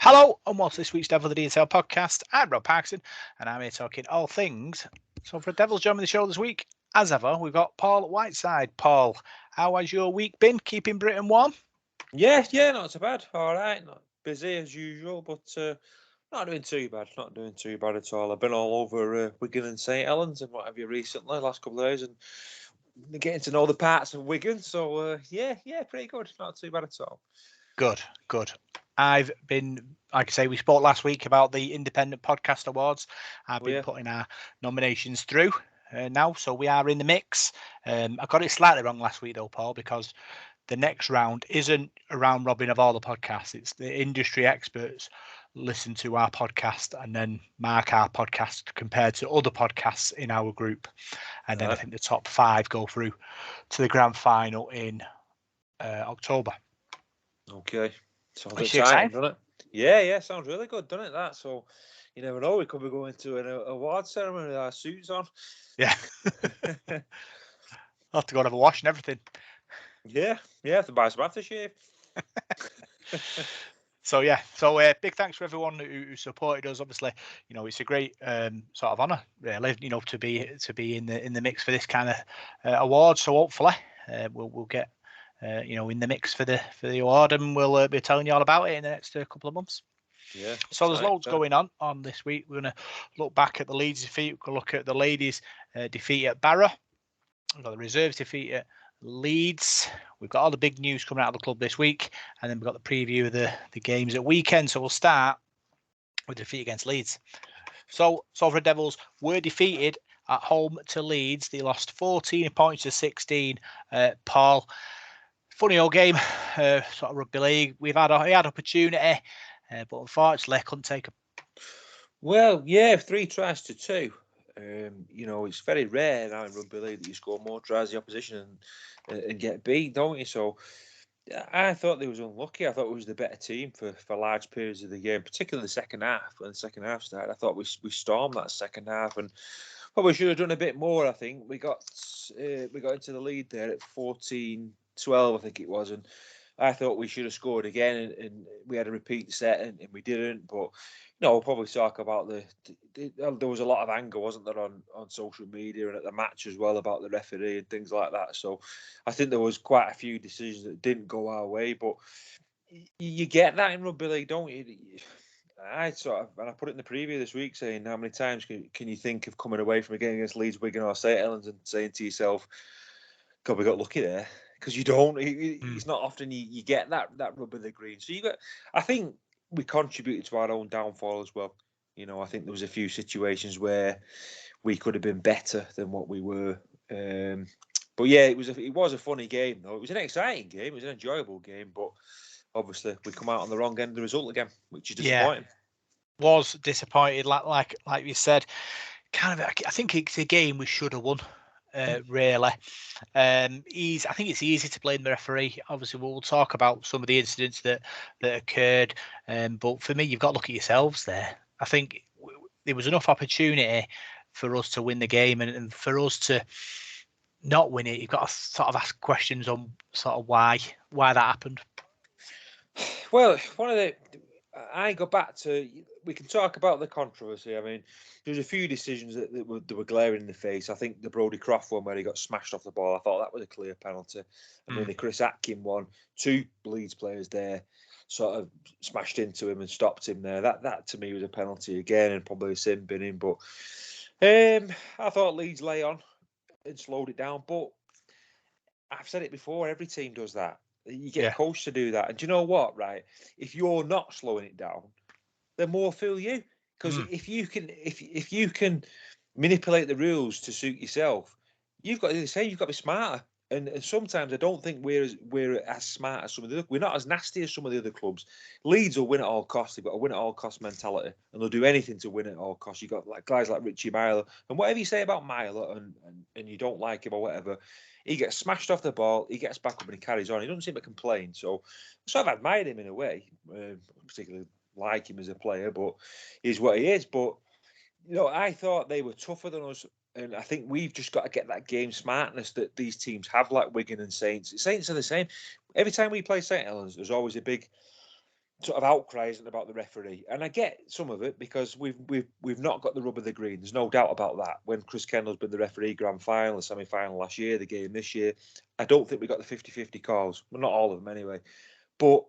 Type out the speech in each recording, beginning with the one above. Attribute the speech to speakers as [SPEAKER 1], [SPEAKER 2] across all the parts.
[SPEAKER 1] Hello and welcome to this week's Devil of the Detail podcast. I'm Rob Parkinson and I'm here talking all things. So for Devils joining the show this week, as ever, we've got Paul Whiteside. Paul, how has your week been? Keeping Britain warm?
[SPEAKER 2] Yeah, not so bad. All right, not busy as usual, but not doing too bad. Not doing too bad at all. I've been all over Wigan and St Helens and what have you recently, last couple of days, and getting to know the parts of Wigan. So yeah, pretty good. Not too bad at all.
[SPEAKER 1] Good. I've been, like I say, we spoke last week about the Independent Podcast Awards. I've been putting our nominations through now, so we are in the mix. I got it slightly wrong last week though, Paul, because the next round isn't a round robin of all the podcasts. It's the industry experts listen to our podcast and then mark our podcast compared to other podcasts in our group. And then I think the top 5 go through to the grand final in October.
[SPEAKER 2] Okay. Sounds exciting, doesn't it? Yeah, sounds really good, doesn't it? That. So you never know, we could be going to an award ceremony with our suits on.
[SPEAKER 1] Yeah. I'll have to go and have a wash and everything.
[SPEAKER 2] Yeah, have to buy some aftershave.
[SPEAKER 1] So big thanks for everyone who supported us. Obviously, it's a great sort of honour, really, to be in the mix for this kind of award. So hopefully, we'll get in the mix for the award, and we'll be telling you all about it in the next couple of months.
[SPEAKER 2] Yeah.
[SPEAKER 1] So there's loads going on this week. We're going to look back at the Leeds defeat. We'll look at the ladies' defeat at Barrow. We've got the reserves defeat at Leeds. We've got all the big news coming out of the club this week, and then we've got the preview of the games at weekend. So we'll start with the defeat against Leeds. So Salford Devils were defeated at home to Leeds. They lost 14 points to 16. Paul, funny old game, sort of rugby league. We had opportunity, but unfortunately couldn't take them.
[SPEAKER 2] Well, yeah, 3 tries to 2. It's very rare now in rugby league that you score more tries the opposition and get beat, don't you? So I thought they was unlucky. I thought it was the better team for large periods of the game, particularly the second half. When the second half started, I thought we stormed that second half and probably should have done a bit more. I think we got into the lead there at 14-12, I think it was, and I thought we should have scored again, and we had a repeat set, and we didn't. But we'll probably talk about there was a lot of anger, wasn't there, on social media and at the match as well about the referee and things like that. So I think there was quite a few decisions that didn't go our way, but you get that in rugby league, don't you? I put it in the preview this week saying, how many times can you think of coming away from a game against Leeds, Wigan or St Helens and saying to yourself, God, we got lucky there? Because you don't. It's not often you get that rub of the green. So I think we contributed to our own downfall as well. I think there was a few situations where we could have been better than what we were. But yeah, it was a funny game though. It was an exciting game. It was an enjoyable game, but obviously we come out on the wrong end of the result again, which is disappointing.
[SPEAKER 1] Yeah, was disappointed, like you said. Kind of, I think it's a game we should have won. Really, I think it's easy to blame the referee. Obviously, we'll talk about some of the incidents that occurred, but for me, you've got to look at yourselves there. I think there was enough opportunity for us to win the game, and for us to not win it, you've got to sort of ask questions on sort of why that happened.
[SPEAKER 2] Well, I go back to, we can talk about the controversy. I mean, there's a few decisions that were glaring in the face. I think the Brodie Croft one where he got smashed off the ball, I thought that was a clear penalty. I mean, the Chris Atkin one, 2 Leeds players there sort of smashed into him and stopped him there. That to me was a penalty again, and probably a sin binning. But I thought Leeds lay on and slowed it down. But I've said it before, every team does that. You get coached to do that. And do you know what, right? If you're not slowing it down, then more fool you. Because if you can manipulate the rules to suit yourself, you've got to do the same. You've got to be smarter. And sometimes I don't think we're as smart as some of the other. We're not as nasty as some of the other clubs. Leeds will win at all costs. They've got a win at all cost mentality, and they'll do anything to win at all costs. You've got guys like Richie Myler, and whatever you say about Myler, and you don't like him or whatever, he gets smashed off the ball, he gets back up and he carries on. He doesn't seem to complain. So I've admired him in a way, particularly like him as a player, but he's what he is. But I thought they were tougher than us. And I think we've just got to get that game smartness that these teams have, like Wigan and Saints. Saints are the same. Every time we play St Helens, there's always a big sort of outcry isn't about the referee, and I get some of it because we've not got the rub of the green. There's no doubt about that. When Chris Kendall's been the referee, grand final, the semi-final last year, the game this year, I don't think we got the 50-50 calls. Well, not all of them anyway. But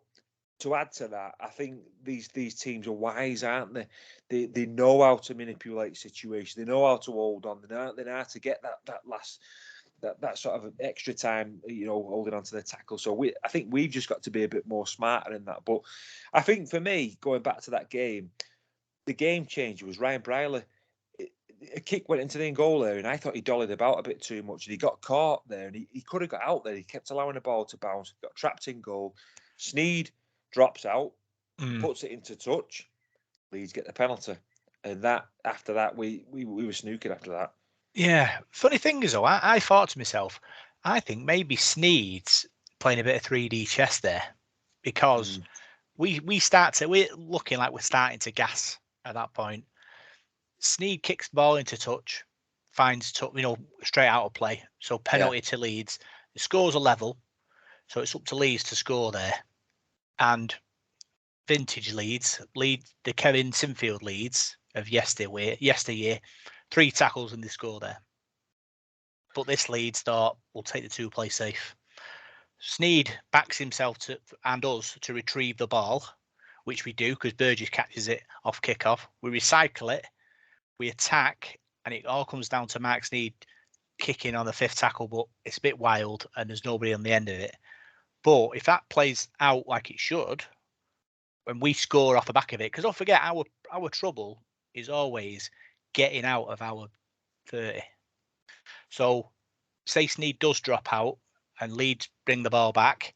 [SPEAKER 2] to add to that, I think these teams are wise, aren't they? They know how to manipulate situations. They know how to hold on. They know how to get that last. That sort of extra time, holding on to the tackle. So I think we've just got to be a bit more smarter in that. But I think for me, going back to that game, the game changer was Ryan Brierley. A kick went into the goal there, and I thought he dollied about a bit too much, and he got caught there, and he could have got out there. He kept allowing the ball to bounce, got trapped in goal. Sneed drops out, puts it into touch. Leeds get the penalty, and after that we were snooking after that.
[SPEAKER 1] Yeah, funny thing is though, I thought to myself, I think maybe Sneed's playing a bit of 3D chess there, because we're looking like we're starting to gas at that point. Sneed kicks the ball into touch, finds straight out of play, so penalty to Leeds. The scores a level, so it's up to Leeds to score there, and vintage Leeds, the Kevin Sinfield Leeds of yesteryear, 3 tackles and they score there. But this Leeds thought, we'll take the 2 play safe. Sneed backs himself and us to retrieve the ball, which we do because Burgess catches it off kickoff. We recycle it, we attack, and it all comes down to Mark Sneed kicking on the 5th tackle, but it's a bit wild and there's nobody on the end of it. But if that plays out like it should, when we score off the back of it, because don't forget, our trouble is always getting out of our 30. So, say Sneed does drop out and Leeds bring the ball back.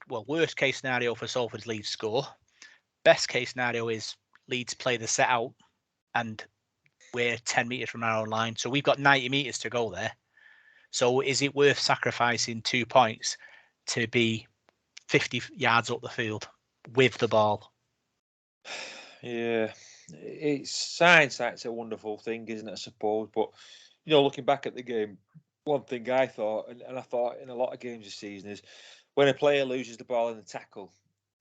[SPEAKER 1] Worst case scenario for Salford's Leeds score. Best case scenario is Leeds play the set out and we're 10 metres from our own line. So we've got 90 metres to go there. So is it worth sacrificing 2 points to be 50 yards up the field with the ball?
[SPEAKER 2] Yeah, hindsight's a wonderful thing, isn't it? I suppose, but looking back at the game, one thing I thought, and I thought in a lot of games this season, is when a player loses the ball in the tackle,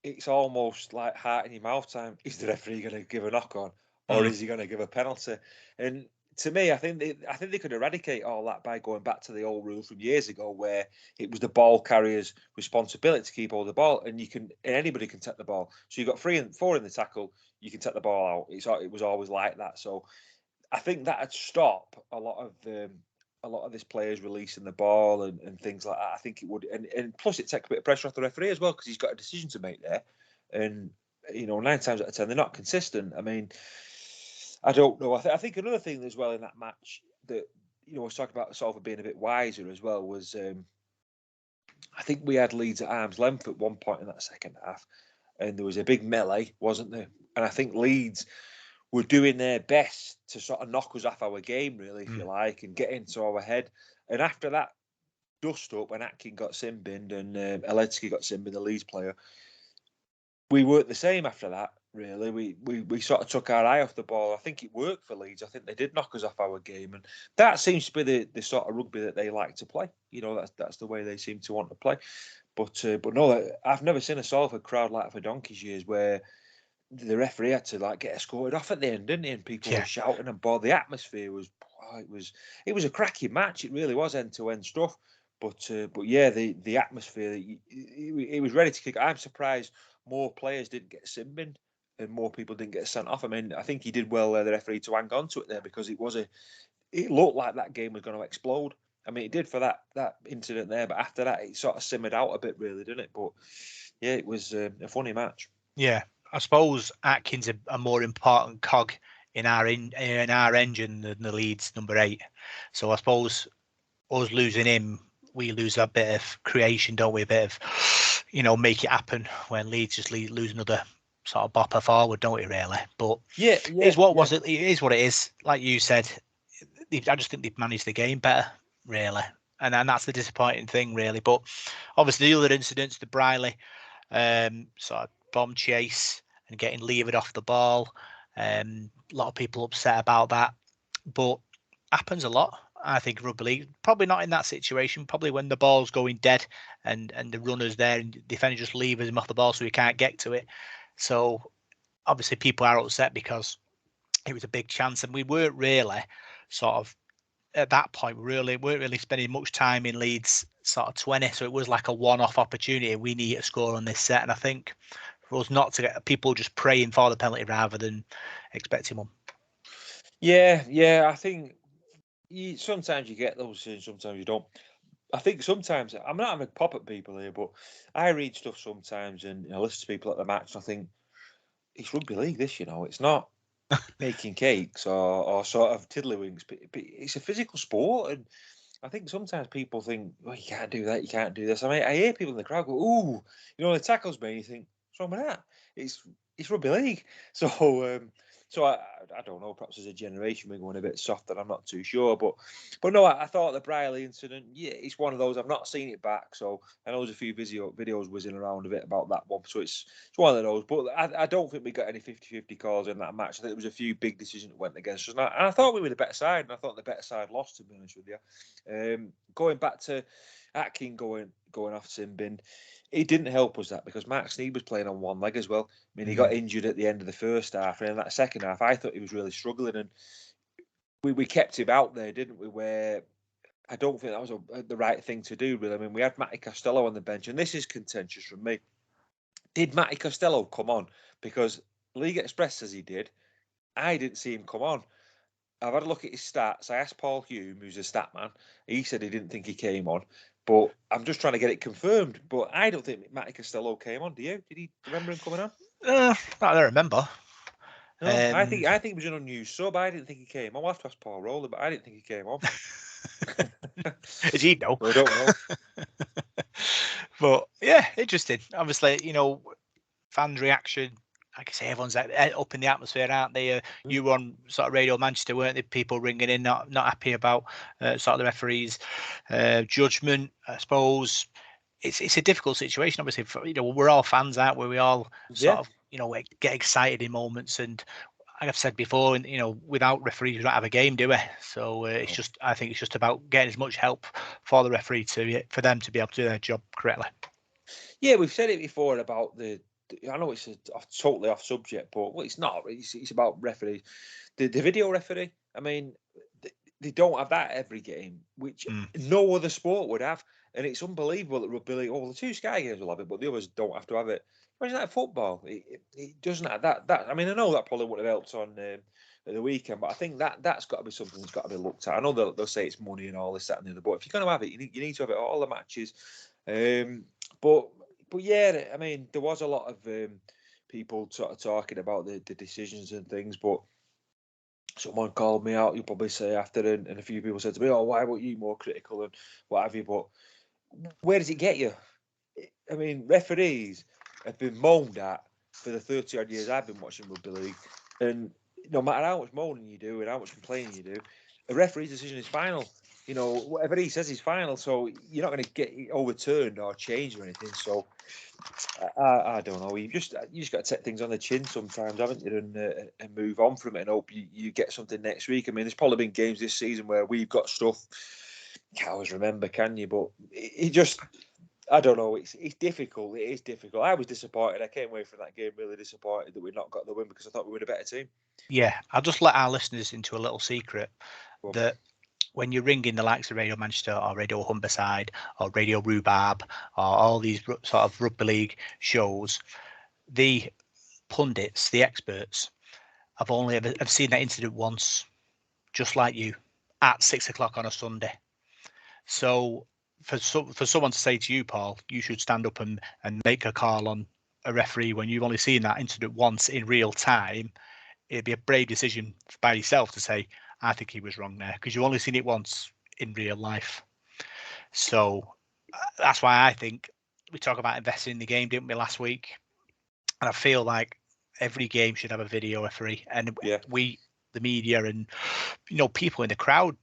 [SPEAKER 2] it's almost like heart in your mouth time. Is the referee going to give a knock on, or is he going to give a penalty? And to me, I think they could eradicate all that by going back to the old rule from years ago, where it was the ball carrier's responsibility to keep hold of the ball, and anybody can take the ball. So you've got 3 and 4 in the tackle, you can take the ball out. It was always like that. So I think that'd stop a lot of this players releasing the ball and things like that. I think it would, and plus it takes a bit of pressure off the referee as well, because he's got a decision to make there, and 9 times out of 10 they're not consistent. I mean, I don't know. I think another thing as well in that match that I was talking about Salford being a bit wiser as well was I think we had Leeds at arm's length at one point in that second half, and there was a big melee, wasn't there? And I think Leeds were doing their best to sort of knock us off our game, really, if you like, and get into our head. And after that dust up, when Atkin got sin-binned and Eletsky got sin-binned, the Leeds player, we weren't the same after that, really. We sort of took our eye off the ball. I think it worked for Leeds. I think they did knock us off our game. And that seems to be the sort of rugby that they like to play. That's the way they seem to want to play. But no, I've never seen a Salford crowd like for donkey's years, where the referee had to get escorted off at the end, didn't he? And people were shouting and ball. The atmosphere was it was a cracking match. It really was end to end stuff. But yeah, the atmosphere, it was ready to kick. I'm surprised more players didn't get sin-binned and more people didn't get sent off. I mean, I think he did well there, the referee, to hang on to it there, because it looked like that game was going to explode. I mean, it did for that incident there, but after that, it sort of simmered out a bit, really, didn't it? But yeah, it was a funny match.
[SPEAKER 1] Yeah, I suppose Atkins a more important cog in our engine than the Leeds number 8. So I suppose us losing him, we lose a bit of creation, don't we? A bit of make it happen, when Leeds just lose another sort of bopper forward, don't we? Really, but it's what it is what it is. Like you said, I just think they've managed the game better, really, and that's the disappointing thing, really. But obviously, the other incidents, the Brierley sort of bomb chase and getting levered off the ball, a lot of people upset about that, but happens a lot. I think rugby league probably not in that situation. Probably when the ball's going dead and the runner's there and the defender just leaves him off the ball so he can't get to it. So obviously people are upset because it was a big chance, and we weren't really sort of at that point weren't really spending much time in Leeds sort of 20. So it was like a one-off opportunity. We need to score on this set, and I think for us not to get people just praying for the penalty rather than expecting one.
[SPEAKER 2] Yeah, I think sometimes you get those things, sometimes you don't. I think sometimes I'm not having a pop at people here, but I read stuff sometimes and listen to people at the match. And I think it's rugby league. This, it's not making cakes or sort of tiddlywinks, but it's a physical sport, and I think sometimes people think, well, you can't do that, you can't do this. I mean, I hear people in the crowd go, "Ooh," the tackles me. And you think, what's wrong with that? It's rugby league. So I don't know. Perhaps as a generation we're going a bit softer. I'm not too sure, but no, I thought the Briley incident. Yeah, it's one of those. I've not seen it back, so I know there's a few videos whizzing around a bit about that one. So it's one of those. But I don't think we got any 50-50 calls in that match. I think there was a few big decisions that went against us, and I thought we were the better side, and I thought the better side lost. To be honest with you, going back to Atkin going off sin bin. It didn't help us that because Mark Sneed was playing on one leg as well. I mean, he got injured at the end of the first half, and in that second half, I thought he was really struggling, and we kept him out there, didn't we? Where I don't think that was the right thing to do, really. I mean, we had Matty Costello on the bench, and this is contentious from me. Did Matty Costello come on? Because League Express says he did. I didn't see him come on. I've had a look at his stats. I asked Paul Hume, who's a stat man. He said he didn't think he came on. But I'm just trying to get it confirmed. But I don't think Matty Costello came on. Do you? Did he remember him coming on?
[SPEAKER 1] I don't remember.
[SPEAKER 2] No, I think he was an unused sub. I didn't think he came on. We'll have to ask Paul Rowley, but I didn't think he came on.
[SPEAKER 1] Did he know?
[SPEAKER 2] I don't know.
[SPEAKER 1] But yeah, interesting. Obviously, fans' reaction. Like I say, everyone's up in the atmosphere, aren't they? You were on sort of Radio Manchester, weren't they? People ringing in, not happy about sort of the referees' judgment. I suppose it's a difficult situation. Obviously, we're all fans, aren't we? We all sort of get excited in moments, and like I've said before, without referees, we don't have a game, do we? So I think it's just about getting as much help for the referee for them to be able to do their job correctly.
[SPEAKER 2] Yeah, we've said it before about I know it's totally off subject, but it's not. It's about referees. The video referee. I mean, they don't have that every game, which no other sport would have, and it's unbelievable that rugby league. The two Sky games will have it, but the others don't have to have it. Imagine that football. It doesn't have that. I mean, I know that probably would have helped on the weekend, but I think that's got to be something that's got to be looked at. I know they'll say it's money and all this, that, and the other, but if you're going to have it, you need to have it at all the matches. But yeah, I mean, there was a lot of people sort of talking about the decisions and things, but someone called me out, you'll probably say after, and a few people said to me, "Oh, why weren't you more critical and what have you?" But where does it get you? I mean, referees have been moaned at for the 30 odd years I've been watching rugby league, and no matter how much moaning you do and how much complaining you do, a referee's decision is final. Whatever he says is final, so you're not going to get it overturned or changed or anything. So I don't know. You just got to take things on the chin sometimes, haven't you, and move on from it and hope you get something next week. I mean, there's probably been games this season where we've got stuff. You can't always remember, can you? But it just, I don't know. It's difficult. It is difficult. I was disappointed. I came away from that game really disappointed that we'd not got the win because I thought we were a better team.
[SPEAKER 1] Yeah, I'll just let our listeners into a little secret that when you're ringing the likes of Radio Manchester or Radio Humberside or Radio Rhubarb or all these sort of rugby league shows, the pundits, the experts, have seen that incident once, just like you, at 6 o'clock on a Sunday. So for someone to say to you, Paul, you should stand up and make a call on a referee when you've only seen that incident once in real time, it'd be a brave decision by yourself to say, I think he was wrong there, because you've only seen it once in real life. So that's why I think we talk about investing in the game, didn't we, last week? And I feel like every game should have a video referee, and we, the media, and people in the crowd,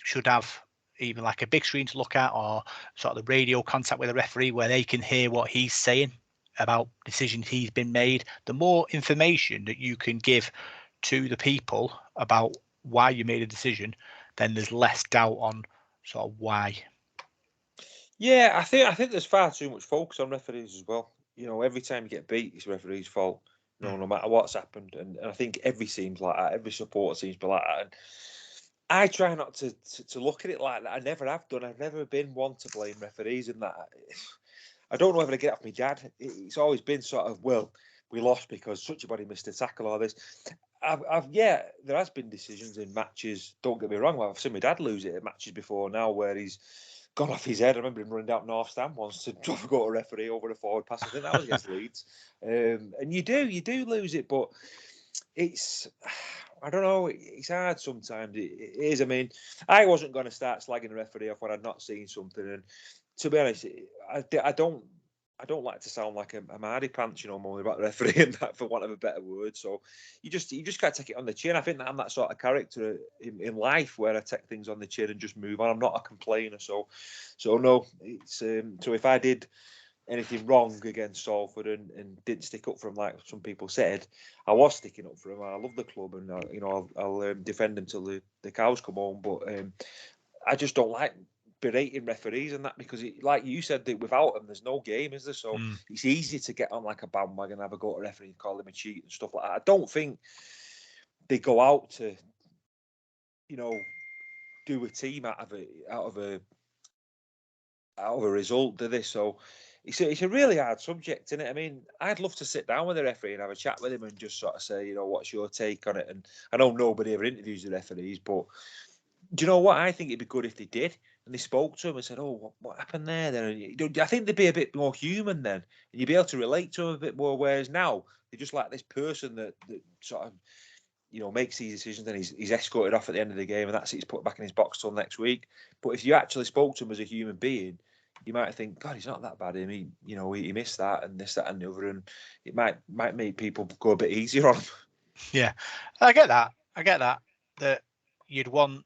[SPEAKER 1] should have even like a big screen to look at, or sort of the radio contact with the referee where they can hear what he's saying about decisions he's been made. The more information that you can give to the people about why you made a decision, then there's less doubt on sort of why.
[SPEAKER 2] Yeah, I think there's far too much focus on referees as well. Every time you get beat, it's the referee's fault. No matter what's happened, and I think every team's like that. Every supporter seems to be like that. And I try not to look at it like that. I never have done. I've never been one to blame referees in that. I don't know whether to get off my dad. It's always been sort of, well, we lost because such a body missed a tackle or this. Yeah, there has been decisions in matches. Don't get me wrong. I've seen my dad lose it at matches before now where he's gone off his head. I remember him running down North Stand once to try to go to a referee over a forward pass. I think that was against Leeds. And you do lose it, but it's, I don't know, it's hard sometimes. It is. I mean, I wasn't going to start slagging the referee off when I'd not seen something. And to be honest, I don't like to sound like a mardy pants, more about the referee and that, for want of a better word. So you just got to take it on the chin. I think that I'm that sort of character in life where I take things on the chin and just move on. I'm not a complainer. So no, it's so if I did anything wrong against Salford and didn't stick up for him like some people said, I was sticking up for him. I love the club and I'll defend him till the cows come home. But I just don't like berating referees and that, because like you said, that without them there's no game, is there? So it's easy to get on like a bandwagon and have a go at a referee and call him a cheat and stuff like that. I don't think they go out to do a team out of a result, do they? So it's a really hard subject, isn't it? I mean, I'd love to sit down with the referee and have a chat with him and just sort of say, what's your take on it? And I know nobody ever interviews the referees, but do you know what? I think it'd be good if they did and they spoke to him and said, "Oh, what happened there?" Then I think they'd be a bit more human then, and you'd be able to relate to him a bit more. Whereas now they're just like this person that sort of makes these decisions and he's escorted off at the end of the game, and that's it. He's put back in his box till next week. But if you actually spoke to him as a human being, you might think, God, he's not that bad. He missed that and this, that, and the other, and it might make people go a bit easier on him.
[SPEAKER 1] Yeah, I get that. That you'd want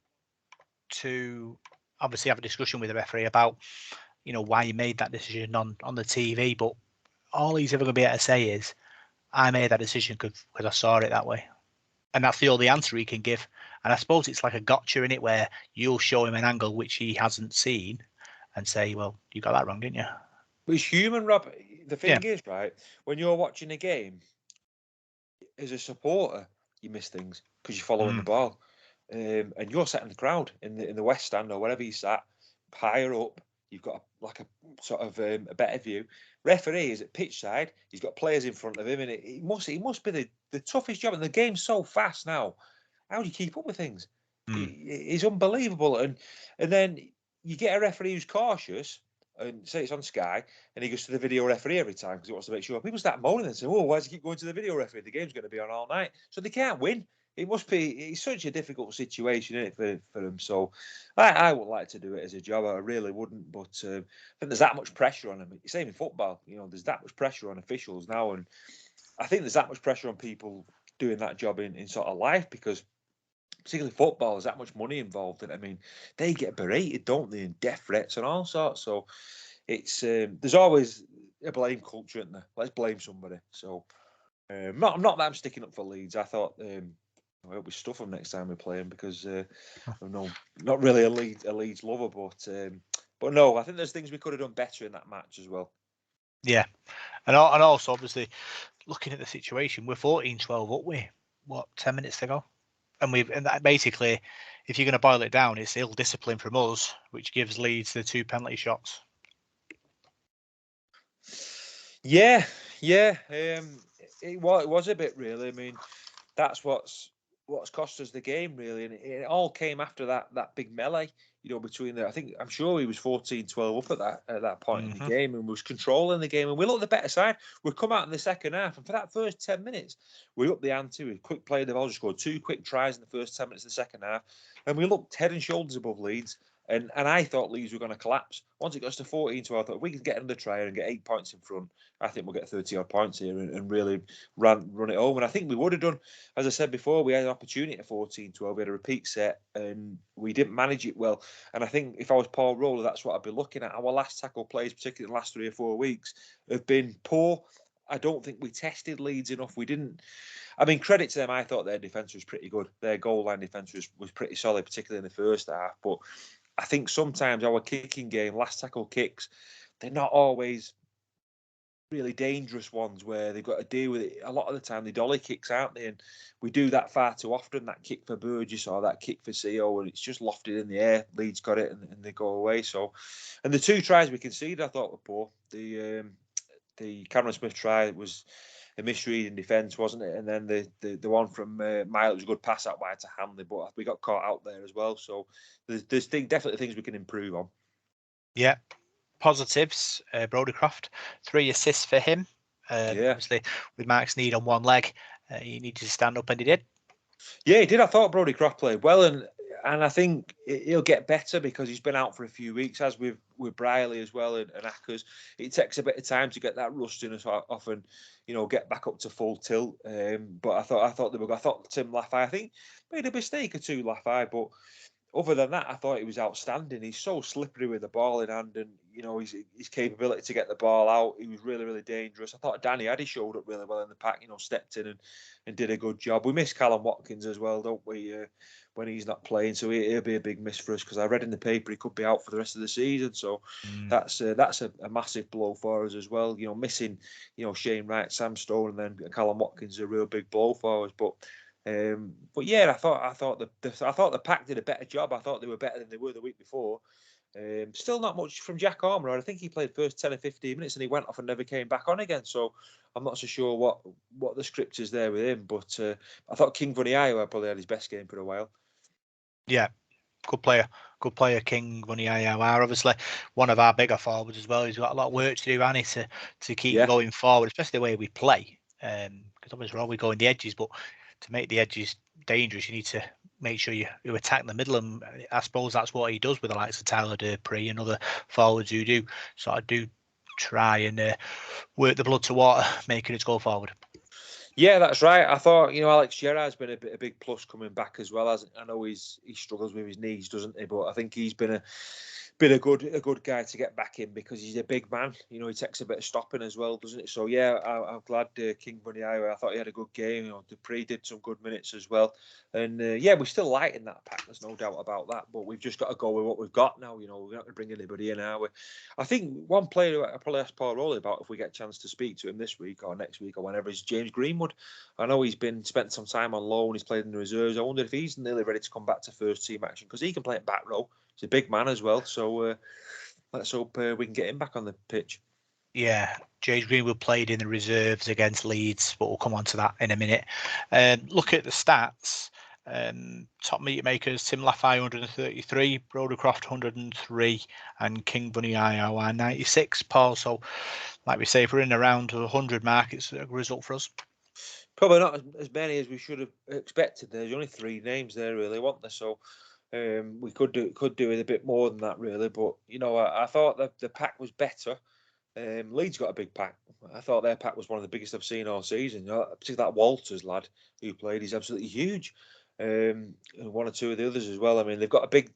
[SPEAKER 1] to obviously have a discussion with the referee about, why you made that decision on the TV. But all he's ever going to be able to say is, I made that decision because I saw it that way. And that's the only answer he can give. And I suppose it's like a gotcha in it, where you'll show him an angle which he hasn't seen and say, well, you got that wrong, didn't you?
[SPEAKER 2] But he's human, Rob. The thing is, right, when you're watching a game, as a supporter, you miss things because you're following the ball. And you're sat in the crowd in the West Stand or wherever you sat, higher up. You've got a sort of a better view. Referee is at pitch side. He's got players in front of him, and it must be the toughest job. And the game's so fast now. How do you keep up with things? It's unbelievable. And then you get a referee who's cautious, and say it's on Sky, and he goes to the video referee every time because he wants to make sure. People start moaning and say, "Oh, why does he keep going to the video referee? The game's going to be on all night." So they can't win. It's such a difficult situation, isn't it, for them? So I would like to do it as a job. I really wouldn't, but I think there's that much pressure on them. Same in football, there's that much pressure on officials now, and I think there's that much pressure on people doing that job in sort of life, because particularly football, there's that much money involved in it. I mean, they get berated, don't they, and death threats and all sorts. So it's there's always a blame culture, isn't there? Let's blame somebody. So not that I'm sticking up for Leeds. I thought I hope we stuff them next time we play them, because I'm not really a Leeds lover, but no, I think there's things we could have done better in that match as well.
[SPEAKER 1] Yeah, and also obviously looking at the situation, we're 14-12 up. We 10 minutes to go, and that basically, if you're going to boil it down, it's ill discipline from us, which gives Leeds the 2 penalty shots.
[SPEAKER 2] Yeah. It was a bit, really. I mean, that's what's cost us the game, really, and it all came after that big melee. Between I'm sure he was 14-12 up at that point in the game, and was controlling the game, and we looked the better side. We come out in the second half, and for that first 10 minutes, we up the ante. We quick play the ball, just scored 2 quick tries in the first 10 minutes of the second half, and we looked head and shoulders above Leeds. And I thought Leeds were going to collapse. Once it got to 14-12, I thought, if we can get another try and get 8 points in front, I think we'll get 30-odd points here and really run it home. And I think we would have done. As I said before, we had an opportunity at 14-12. We had a repeat set, and we didn't manage it well. And I think if I was Paul Roller, that's what I'd be looking at. Our last tackle plays, particularly in the last 3 or 4 weeks, have been poor. I don't think we tested Leeds enough. We didn't. I mean, credit to them. I thought their defence was pretty good. Their goal line defence was pretty solid, particularly in the first half. But I think sometimes our kicking game, last tackle kicks, they're not always really dangerous ones where they've got to deal with it. A lot of the time, they dolly kicks, aren't they? And we do that far too often. That kick for Burgess or that kick for CO, and it's just lofted in the air. Leeds got it, and they go away. So, and the 2 tries we conceded, I thought were poor. The Cameron Smith try was a misread in defence, wasn't it? And then the one from Mile was a good pass out wide to Hamley, but we got caught out there as well. So there's definitely things we can improve on.
[SPEAKER 1] Yeah. Positives, Brodycroft, 3 assists for him. Obviously, with Mark Sneed on one leg, he needed to stand up, and he did.
[SPEAKER 2] Yeah, he did. I thought Brodycroft played well, and I think he'll get better because he's been out for a few weeks, as with Briley as well and Ackers. It takes a bit of time to get that rustiness off and get back up to full tilt. But I thought Tim Laffey, I think, made a mistake or two, Laffey, but other than that, I thought he was outstanding. He's so slippery with the ball in hand, and his capability to get the ball out. He was really, really dangerous. I thought Danny Addy showed up really well in the pack. Stepped in and did a good job. We miss Callum Watkins as well, don't we? When he's not playing, so he'll be a big miss for us because I read in the paper he could be out for the rest of the season. So that's a massive blow for us as well. Missing Shane Wright, Sam Stone, and then Callum Watkins is a real big blow for us. But yeah, I thought the pack did a better job. I thought they were better than they were the week before. Still not much from Jack Armour. I think he played first 10 or 15 minutes and he went off and never came back on again. So I'm not so sure what the script is there with him. But I thought King Vuniayo probably had his best game for a while.
[SPEAKER 1] Yeah, good player, King Vuniayo. Obviously one of our bigger forwards as well. He's got a lot of work to do, Annie, to keep going forward, especially the way we play. Because obviously we're always going the edges, but to make the edges dangerous, you need to make sure you attack the middle, and I suppose that's what he does with the likes of Tyler Dupree and other forwards who do sort of do try and work the blood to water, making it go forward.
[SPEAKER 2] Yeah, that's right. I thought Alex Gerrard's been a big plus coming back as well. As I know he struggles with his knees, doesn't he? But I think he's been a good guy to get back in because he's a big man. He takes a bit of stopping as well, doesn't it? So yeah, I'm glad King Vuniayo. I thought he had a good game. Dupree did some good minutes as well, and yeah, we're still light in that pack. There's no doubt about that. But we've just got to go with what we've got now. We're not going to bring anybody in, are we? I think one player I probably asked Paul Rowley about if we get a chance to speak to him this week or next week or whenever is James Greenwood. I know he's spent some time on loan. He's played in the reserves. I wonder if he's nearly ready to come back to first team action because he can play at back row. He's a big man as well. So let's hope we can get him back on the pitch.
[SPEAKER 1] Yeah, James Greenwood played in the reserves against Leeds, but we'll come on to that in a minute. Look at the stats. Top meter makers: Tim Laffey 133, Brodycroft 103, and King Vuniayo 96. Paul, so like we say, if we're in around 100 mark, it's a result for us.
[SPEAKER 2] Probably not as many as we should have expected. There's only 3 names there, really, weren't there? So we could do with a bit more than that, really. But I thought that the pack was better. Leeds got a big pack. I thought their pack was one of the biggest I've seen all season. Particularly that Walters lad who played, he's absolutely huge. And one or two of the others as well. I mean, they've got a big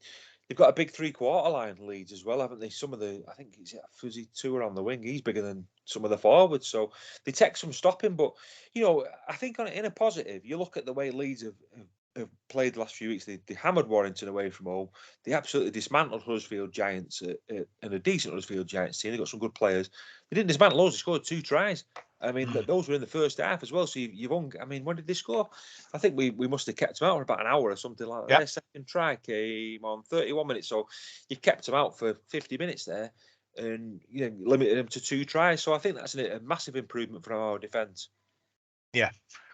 [SPEAKER 2] 3-quarter line, Leeds, as well, haven't they? Some of the, I think it's Fuzzy Tour on the wing. He's bigger than some of the forwards, so they take some stopping. But I think in a positive, you look at the way Leeds have played the last few weeks. They hammered Warrington away from home. They absolutely dismantled Huddersfield Giants and a decent Huddersfield Giants team. They got some good players. They didn't dismantle those. They scored 2 tries. I mean, those were in the first half as well. So you've I mean, when did they score? I think we must have kept them out for about an hour or something like that.
[SPEAKER 1] Yep.
[SPEAKER 2] Their second try came on 31 minutes. So you've kept them out for 50 minutes there and limited them to 2 tries. So I think that's a massive improvement from our defence.
[SPEAKER 1] Yeah.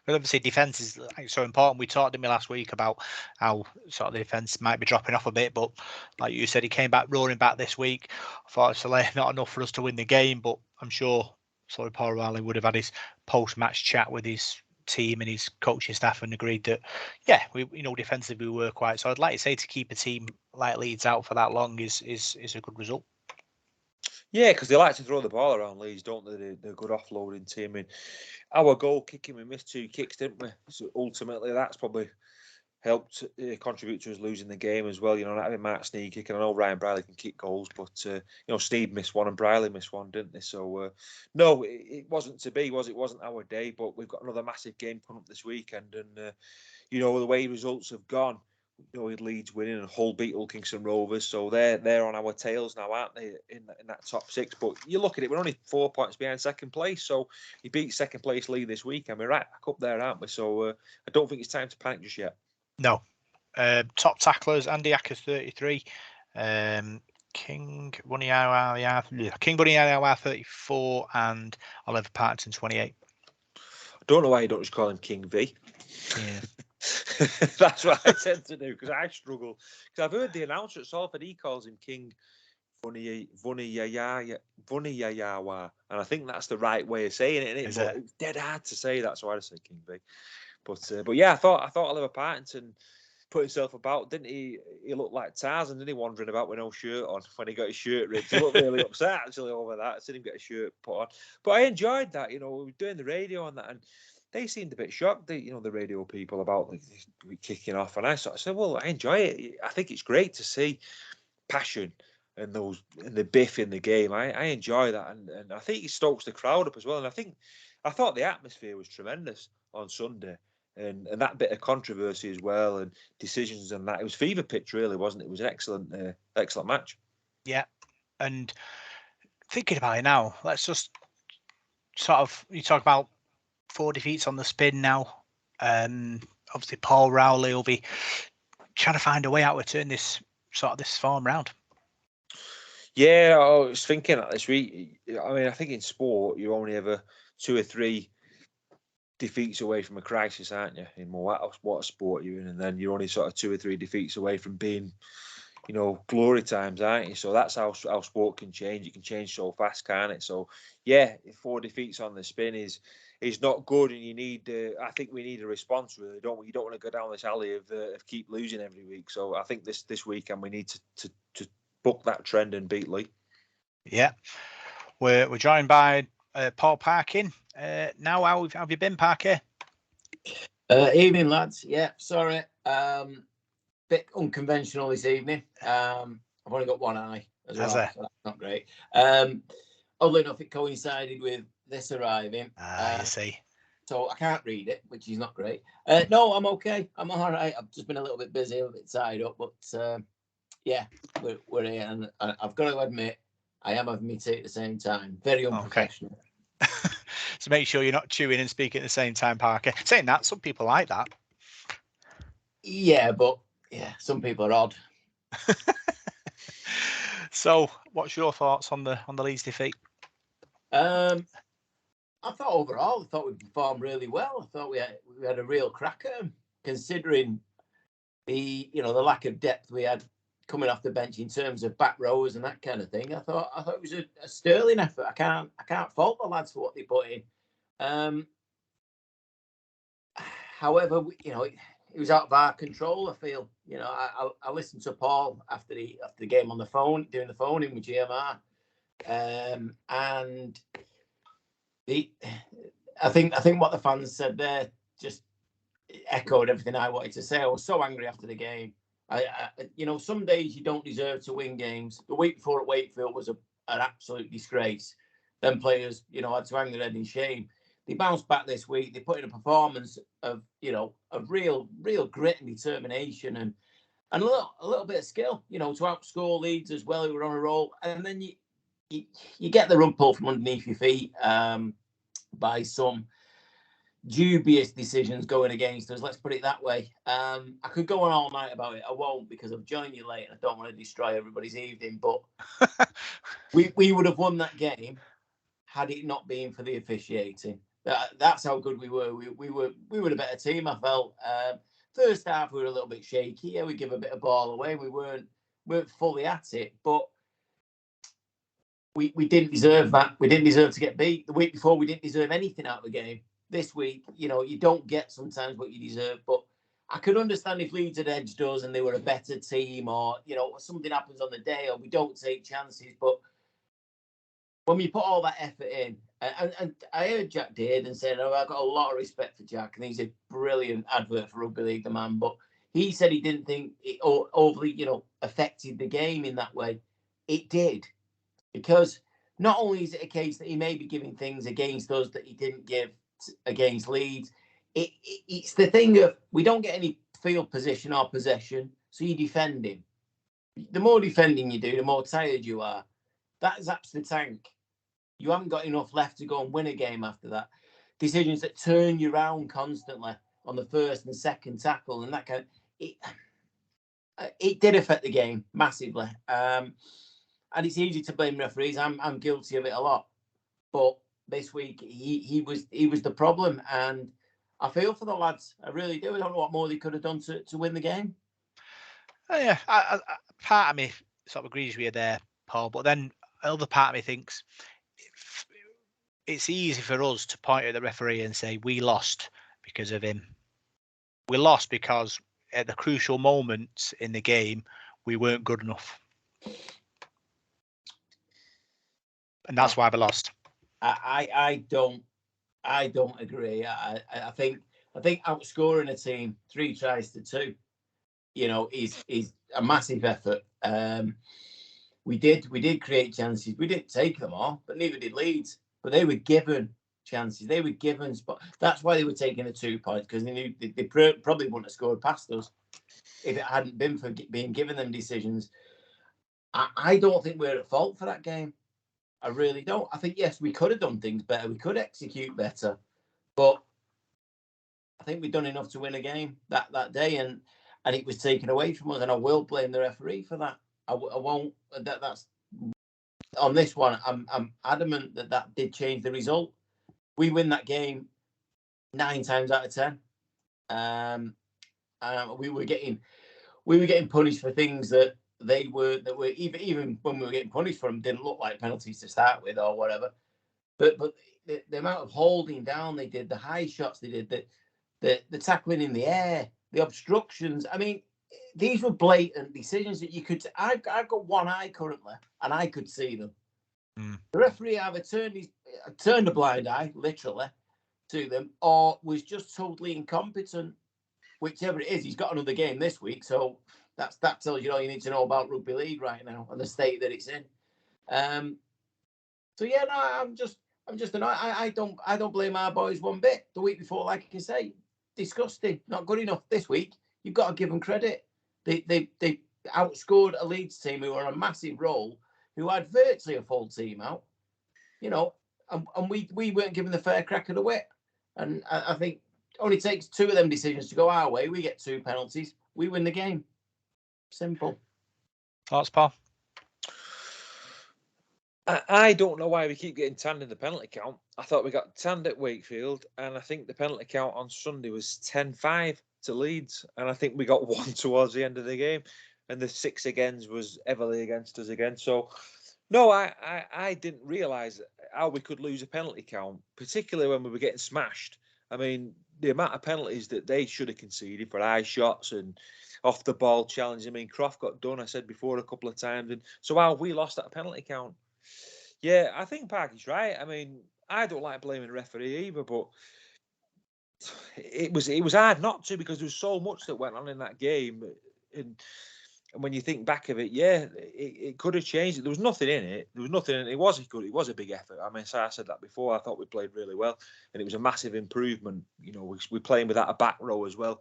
[SPEAKER 1] But obviously, defence is so important. We talked to me last week about how sort of the defence might be dropping off a bit, but like you said, he came back roaring back this week. Unfortunately, not enough for us to win the game, but I'm sure Paul Riley would have had his post-match chat with his team and his coaching staff and agreed that, yeah, we defensively we were quite. So I'd like to say to keep a team like Leeds out for that long is a good result.
[SPEAKER 2] Yeah, because they like to throw the ball around, Leeds, don't they? They're a good offloading team. And our goal kicking, we missed 2 kicks, didn't we? So ultimately, that's probably helped contribute to us losing the game as well. You know, having Mark Sneed kicking. I know Ryan Briley can kick goals, but you know, Sneed missed one and Briley missed one, didn't they? So no, it wasn't to be, was it? Wasn't our day. But we've got another massive game coming up this weekend, and you know, the way results have gone. You know, with Leeds winning and Hull beat Hull Kingston Rovers, so they're on our tails now, aren't they? In that top six. But you look at it, we're only 4 points behind second place. So he beat second place Leeds this week, and we're right back up there, aren't we? So I don't think it's time to panic just yet.
[SPEAKER 1] No. Top tacklers: Andy Acker 33, King Bunny 34, and Oliver Partington 28.
[SPEAKER 2] I don't know why you don't just call him King V.
[SPEAKER 1] Yeah.
[SPEAKER 2] That's what I tend to do, because I struggle. Because I've heard the announcer at Salford, he calls him King Vuniyayawa, and I think that's the right way of saying it, isn't it? But it's dead hard to say that, so I just say King V. But yeah, I thought Oliver Partington put himself about, didn't he? He looked like Tarzan, didn't he, wandering about with no shirt on when he got his shirt ripped. He looked really upset actually over that. I seen him get his shirt put on. But I enjoyed that, you know, we were doing the radio on that, and they seemed a bit shocked, the radio people, about kicking off. And I sort of said, well, I enjoy it. I think it's great to see passion and the biff in the game. I enjoy that, and I think he stokes the crowd up as well. And I thought the atmosphere was tremendous on Sunday. And that bit of controversy as well, and decisions and that. It was fever pitch, really, wasn't it? It was an excellent match.
[SPEAKER 1] Yeah. And thinking about it now, let's just you talk about 4 defeats on the spin now. Obviously, Paul Rowley will be trying to find a way out to turn this form round.
[SPEAKER 2] Yeah, I was thinking that this week. I mean, I think in sport, you're only ever 2 or 3 defeats away from a crisis, aren't you? In what sport you're in, and then you're only sort of 2 or 3 defeats away from being, you know, glory times, aren't you? So that's how sport can change. It can change so fast, can't it? So yeah, 4 defeats on the spin is not good, and you need. I think we need a response, really, don't we? You don't want to go down this alley of keep losing every week. So I think this weekend we need to buck that trend and beat Leigh.
[SPEAKER 1] Yeah, we're joined by Paul Parkin. Now, how have you been, Parker?
[SPEAKER 3] Evening, lads. Yeah, sorry. Bit unconventional this evening. I've only got one eye as well, so that's not great. Oddly enough, it coincided with this arriving.
[SPEAKER 1] You see.
[SPEAKER 3] So I can't read it, which is not great. No, I'm okay. I'm all right. I've just been a little bit busy, a bit tied up, but yeah, we're here, and I've got to admit, I am having my tea at the same time. Very unprofessional.
[SPEAKER 1] Okay. So make sure you're not chewing and speaking at the same time, Parker. Saying that, some people like that.
[SPEAKER 3] Yeah, but yeah, some people are odd.
[SPEAKER 1] So, what's your thoughts on the Leeds defeat?
[SPEAKER 3] I thought overall, we performed really well. I thought we had a real cracker, considering the lack of depth we had coming off the bench in terms of back rowers and that kind of thing. I thought it was a sterling effort. I can't fault the lads for what they put in. However, it was out of our control. I feel. I listened to Paul after the game on the phone, doing the phone in with GMR, and I think what the fans said there just echoed everything I wanted to say. I was so angry after the game. Some days you don't deserve to win games. The week before at Wakefield was an absolute disgrace. Them players, had to hang their head in shame. They bounced back this week. They put in a performance of, of real grit and determination and a little bit of skill, to outscore Leeds as well, who were on a roll. And then you get the rug pulled from underneath your feet by some dubious decisions going against us. Let's put it that way. I could go on all night about it. I won't, because I've joined you late and I don't want to destroy everybody's evening. But we would have won that game had it not been for the officiating. That's how good we were. We were a better team, I felt. First half we were a little bit shaky. Yeah, we give a bit of ball away. We weren't fully at it, but we didn't deserve that. We didn't deserve to get beat. The week before we didn't deserve anything out of the game. This week, you don't get sometimes what you deserve, but I could understand if Leeds had edged us and they were a better team, or something happens on the day, or we don't take chances. But when we put all that effort in, and I heard Jack Dearden saying, I've got a lot of respect for Jack, and he's a brilliant advert for Rugby League, the man. But he said he didn't think it overly, affected the game in that way. It did, because not only is it a case that he may be giving things against us that he didn't give against Leeds, it's the thing of we don't get any field position or possession, so you defend him. The more defending you do, the more tired you are. That zaps the tank. You haven't got enough left to go and win a game after that. Decisions that turn you around constantly on the first and second tackle and that kind of, it did affect the game massively. And it's easy to blame referees. I'm guilty of it a lot. But this week he was the problem, and I feel for the lads. I really do. I don't know what more they could have done to win the game.
[SPEAKER 1] Yeah, part of me sort of agrees with you there, Paul. But then another part of me thinks it's easy for us to point at the referee and say we lost because of him. We lost because at the crucial moments in the game we weren't good enough, and that's why we lost.
[SPEAKER 3] I don't agree. I think outscoring a team 3 tries to 2, is a massive effort. We did create chances. We didn't take them all, but neither did Leeds. But they were given chances. They were given spot. That's why they were taking the 2 points, because they knew they probably wouldn't have scored past us if it hadn't been for being given them decisions. I don't think we're at fault for that game. I really don't. I think, yes, we could have done things better. We could execute better. But I think we've done enough to win a game that day, and it was taken away from us. And I will blame the referee for that. I won't. That's on this one. I'm adamant that did change the result. We win that game 9 times out of 10. We were getting punished for things that were even when we were getting punished for them didn't look like penalties to start with or whatever. But the amount of holding down they did, the high shots they did, the tackling in the air, the obstructions. I mean, these were blatant decisions that you could. I've got one eye currently, and I could see them. The referee either turned a blind eye, literally, to them, or was just totally incompetent. Whichever it is, he's got another game this week, so that tells you all you need to know about rugby league right now and the state that it's in. So yeah, no, I'm just annoyed. I don't blame our boys one bit. The week before, like I say, disgusting, not good enough. This week, you've got to give them credit. They outscored a Leeds team who were on a massive roll, who had virtually a full team out, and we weren't given the fair crack of the whip. And I think it only takes 2 of them decisions to go our way. We get 2 penalties. We win the game. Simple.
[SPEAKER 1] Thoughts, Paul?
[SPEAKER 2] I don't know why we keep getting tanned in the penalty count. I thought we got tanned at Wakefield, and I think the penalty count on Sunday was 10-5 to Leeds, and I think we got 1 towards the end of the game, and the 6 against was heavily against us again. So, no, I didn't realise how we could lose a penalty count, particularly when we were getting smashed. I mean, the amount of penalties that they should have conceded for high shots and off the ball challenges. I mean, Croft got done, I said before, a couple of times, and so how we lost that penalty count. Yeah, I think Parky's right. I mean, I don't like blaming the referee either, but it was hard not to, because there was so much that went on in that game, and when you think back of it, yeah, it could have changed it. There was nothing in it. There was nothing in it. It was good. It was a big effort. I mean, I said that before. I thought we played really well, and it was a massive improvement. We're playing without a back row as well.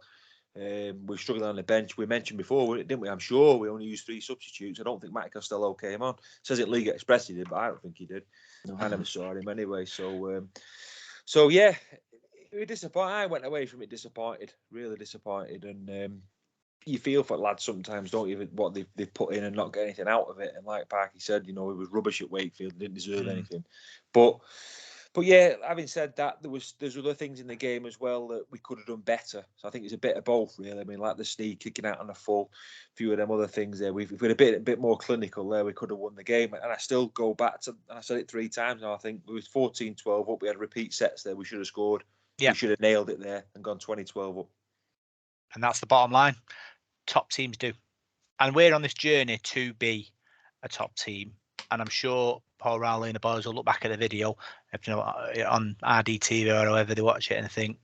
[SPEAKER 2] We're struggling on the bench. We mentioned before, didn't we? I'm sure we only used 3 substitutes. I don't think Matty Costello came on. Says it League Express he did, but I don't think he did. No. I never saw him anyway. So yeah, we disappointed. I went away from it disappointed, really disappointed, and you feel for lads sometimes, don't you? What they've put in and not get anything out of it. And like Parky said, it was rubbish at Wakefield. Didn't deserve anything, But yeah, having said that, there's other things in the game as well that we could have done better. So I think it's a bit of both, really. I mean, like the sneak, kicking out on the full, a few of them other things there. We've been a bit more clinical there. We could have won the game. And I still go back to, and I said it 3 times now, I think we was 14-12 up. We had repeat sets there. We should have scored. Yeah. We should have nailed it there and gone 20-12 up.
[SPEAKER 1] And that's the bottom line. Top teams do. And we're on this journey to be a top team. And I'm sure Paul Rowley and the boys will look back at the video, on RDTV or however they watch it, and think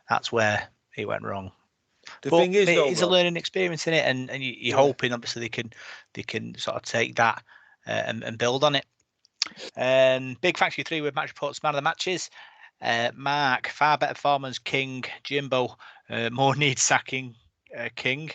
[SPEAKER 1] that's where he went wrong.
[SPEAKER 2] The
[SPEAKER 1] but
[SPEAKER 2] thing is, though,
[SPEAKER 1] it's a
[SPEAKER 2] Rob,
[SPEAKER 1] learning experience in it, and you're hoping obviously they can sort of take that and build on it. Big Factory 3 with match reports, man of the matches. Mark, far better performance, King. Jimbo, more need sacking, King.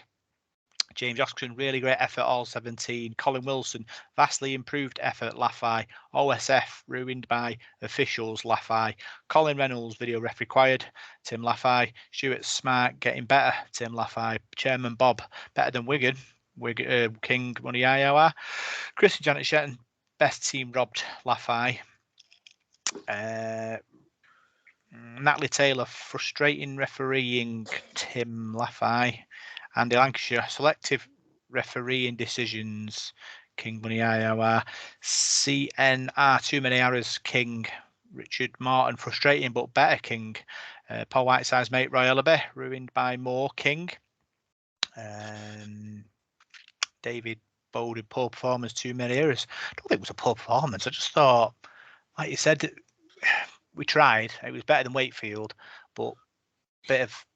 [SPEAKER 1] James Oxton, really great effort, all 17. Colin Wilson, vastly improved effort, Laffey. OSF, ruined by officials, Laffey. Colin Reynolds, video ref required, Tim Laffey. Stuart Smart, getting better, Tim Laffey. Chairman Bob, better than Wigan, King, Money IOR. Chris and Janet Shetton, best team robbed, Laffey. Natalie Taylor, frustrating refereeing, Tim Laffey. Andy Lancashire, selective refereeing decisions, King Money IOR. CNR, too many errors, King. Richard Martin, frustrating but better, King. Paul Whiteside's mate, Roy Ellaby, ruined by more, King. David Bowden, poor performance, too many errors. I don't think it was a poor performance. I just thought, like you said, we tried. It was better than Wakefield, but a bit of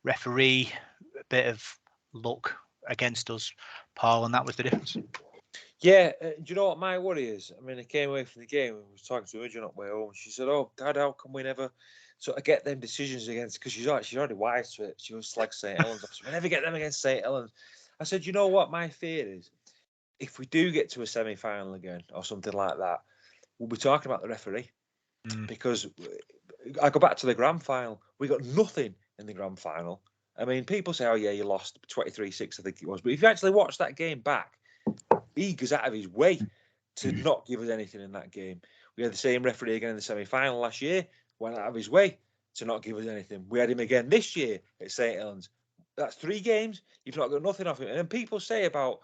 [SPEAKER 1] referee, a bit of luck against us, Paul, and that was the difference.
[SPEAKER 2] Yeah, do you know what my worry is? I mean, I came away from the game and was talking to her on the way home. She said, "Oh, Dad, how come we never sort of get them decisions against?" Because she's already wise to it. She was like St. Helens. We never get them against St. Helens. I said, "You know what? My fear is, if we do get to a semi-final again or something like that, we'll be talking about the referee because I go back to the grand final. We got nothing in the grand final. I mean, people say, 'Oh yeah, you lost 23-6, I think it was,' but if you actually watch that game back, he goes out of his way to not give us anything in that game. We had the same referee again in the semi-final last year, went out of his way to not give us anything. We had him again this year at St. Helens. That's 3 games. You've not got nothing off him. And then people say about,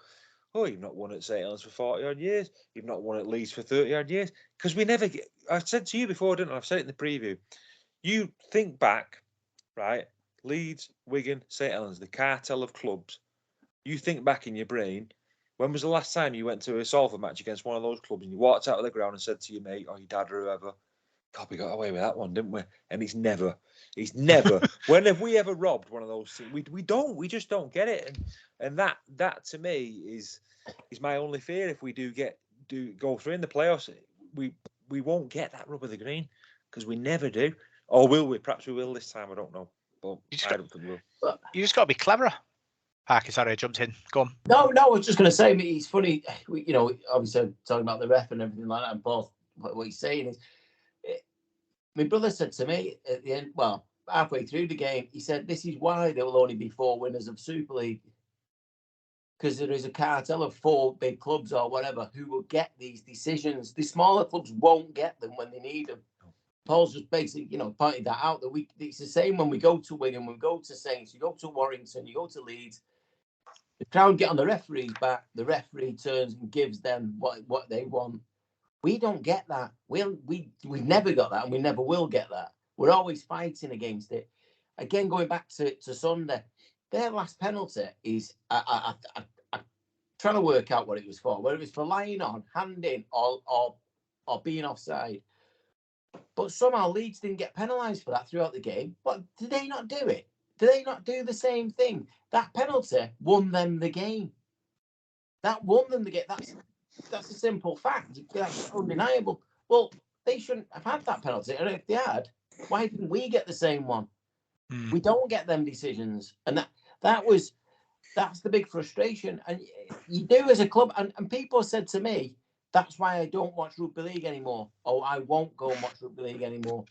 [SPEAKER 2] 'Oh, you've not won at St. Helens for 40-odd years. You've not won at Leeds for 30-odd years.' Because we never get... I said to you before, didn't I? I've said it in the preview. You think back, right? Leeds, Wigan, St. Helens, the cartel of clubs. You think back in your brain, when was the last time you went to a Salford match against one of those clubs and you walked out of the ground and said to your mate or your dad or whoever, 'God, we got away with that one, didn't we?' And it's never. When have we ever robbed one of those things? We don't. We just don't get it. And that to me is my only fear. If we do go through in the playoffs, we won't get that rub of the green because we never do. Or will we? Perhaps we will this time. I don't know. But I don't think we will.
[SPEAKER 1] You just got to be cleverer. Parker, sorry, I jumped in. Go on.
[SPEAKER 3] No, I was just going to say, it's funny, obviously talking about the ref and everything like that, and Paul, what he's saying is, my brother said to me at the end, well, halfway through the game, he said, "This is why there will only be 4 winners of Super League, because there is a cartel of 4 big clubs or whatever who will get these decisions. The smaller clubs won't get them when they need them." Paul's just basically, pointed that out, that it's the same when we go to Wigan, we go to Saints, you go to Warrington, you go to Leeds. The crowd get on the referee's back. The referee turns and gives them what they want. We don't get that. We never got that, and we never will get that. We're always fighting against it. Again, going back to Sunday, their last penalty is I'm trying to work out what it was for. Whether it was for lying on, handing, or being offside. But somehow Leeds didn't get penalised for that throughout the game. But did they not do it? Do they not do the same thing? That penalty won them the game. That won them the game. That's a simple fact. That's undeniable. Well, they shouldn't have had that penalty. And if they had, why didn't we get the same one? We don't get them decisions. And that's the big frustration. And you do as a club. And people said to me, that's why I don't watch rugby league anymore. Or I won't go and watch rugby league anymore.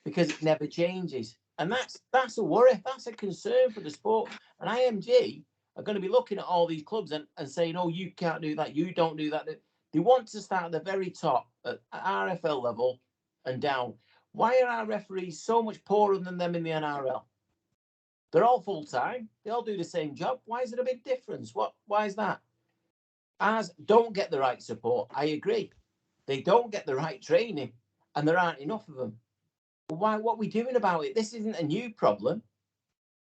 [SPEAKER 3] Because it never changes. And that's a worry. That's a concern for the sport. And IMG are going to be looking at all these clubs and saying, "Oh, you can't do that. You don't do that." They want to start at the very top at RFL level and down. Why are our referees so much poorer than them in the NRL? They're all full-time. They all do the same job. Why is it a big difference? Why is that? Ours don't get the right support. I agree. They don't get the right training, and there aren't enough of them. What are we doing about it? This isn't a new problem.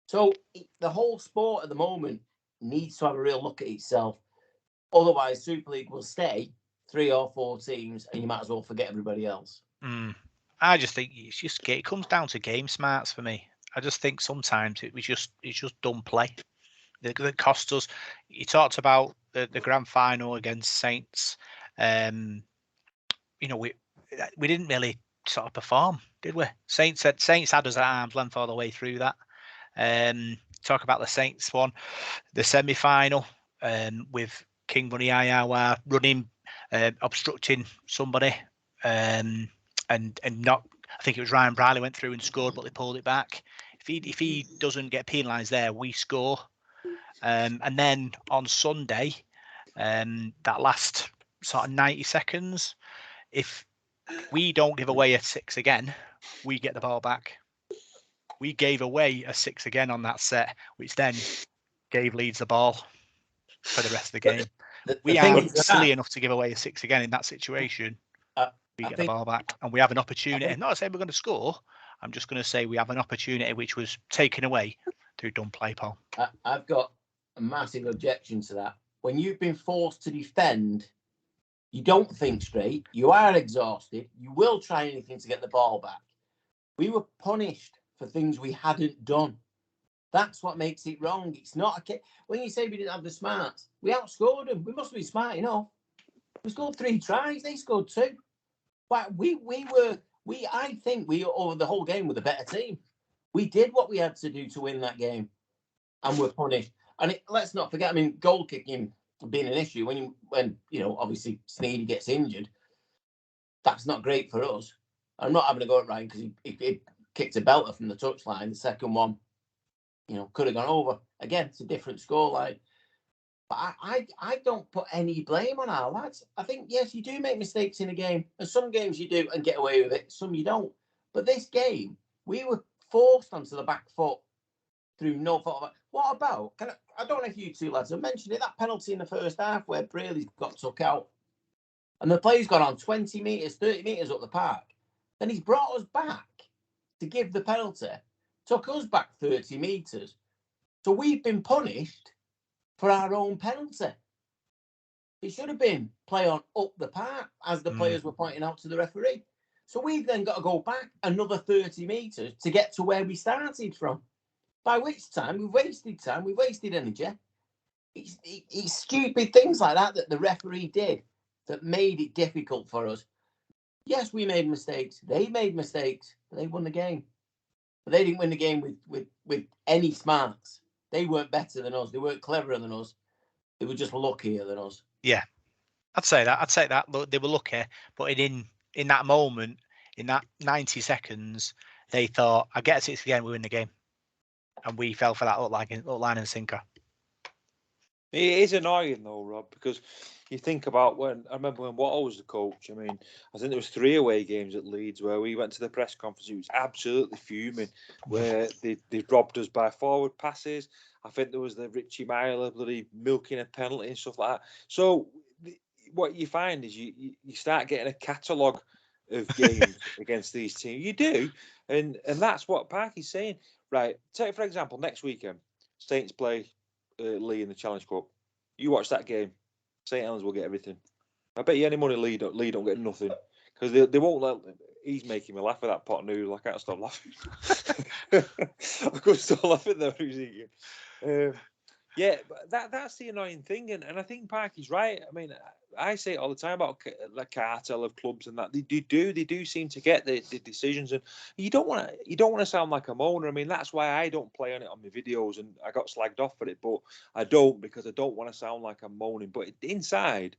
[SPEAKER 3] So the whole sport at the moment needs to have a real look at itself. Otherwise, Super League will stay 3 or 4 teams, and you might as well forget everybody else.
[SPEAKER 1] I just think it comes down to game smarts for me. I just think sometimes it's just dumb play that cost us. You talked about the grand final against Saints. You know, we didn't really sort of perform, did we? Saints had us at arm's length all the way through that. Talk about the Saints one, the semi-final, with King Bunny Ayawa running, obstructing somebody, and not. I think it was Ryan Briley went through and scored, but they pulled it back. If he doesn't get penalised there, we score. And then on Sunday, that last sort of 90 seconds, if we don't give away a 6 again, we get the ball back. We gave away a 6 again on that set, which then gave Leeds the ball for the rest of the game. We aren't silly enough to give away a 6 again in that situation. We get the ball back, and we have an opportunity. I'm not saying we're going to score. I'm just going to say we have an opportunity which was taken away through dumb play, Paul.
[SPEAKER 3] I've got a massive objection to that. When you've been forced to defend, you don't think straight. You are exhausted. You will try anything to get the ball back. We were punished for things we hadn't done. That's what makes it wrong. It's not when you say we didn't have the smarts, we outscored them. We must be smart enough. We scored 3 tries. They scored 2. But I think we over the whole game were the better team. We did what we had to do to win that game, and we're punished. And let's not forget. I mean, goal kicking being an issue when obviously Sneedy gets injured. That's not great for us. I'm not having a go at Ryan because he kicked a belter from the touchline. The second one, could have gone over. Again, it's a different scoreline. But I don't put any blame on our lads. I think, yes, you do make mistakes in a game. And some games you do and get away with it. Some you don't. But this game, we were forced onto the back foot through no fault of it. What about, I don't know if you two lads have mentioned it, that penalty in the first half where Braley's got took out. And the play's gone on 20 metres, 30 metres up the park. Then he's brought us back to give the penalty. Took us back 30 metres. So we've been punished for our own penalty. It should have been play on up the park, as the players were pointing out to the referee. So we've then got to go back another 30 metres to get to where we started from. By which time, we've wasted time, we've wasted energy. It's stupid things like that the referee did that made it difficult for us. Yes, we made mistakes. They made mistakes. But they won the game. But they didn't win the game with any smarts. They weren't better than us. They weren't cleverer than us. They were just luckier than us.
[SPEAKER 1] Yeah, I'd say that. Look, they were lucky, but in that moment, in that 90 seconds, they thought, I get a 6 again, we win the game. And we fell for that line and sinker.
[SPEAKER 2] It is annoying though, Rob, because you think about I remember when Watto was the coach. I mean, I think there was 3 away games at Leeds where we went to the press conference. It was absolutely fuming, where they robbed us by forward passes. I think there was the Richie Myler bloody milking a penalty and stuff like that. So what you find is you start getting a catalogue of games against these teams. You do, and that's what Parky's saying. Right, take for example, next weekend, Saints play Leigh in the Challenge Cup. You watch that game, St Helens will get everything. I bet you any money Leigh don't get nothing, because they won't let. He's making me laugh with that pot noodle. I can't stop laughing. I couldn't stop laughing there. Yeah, but that's the annoying thing, and I think Parky's right. I mean, I say it all the time about the cartel of clubs and that they do seem to get the decisions, and you don't want to sound like a moaner. I mean, that's why I don't play on it on my videos, and I got slagged off for it, but I don't, because I don't want to sound like I'm moaning. But inside,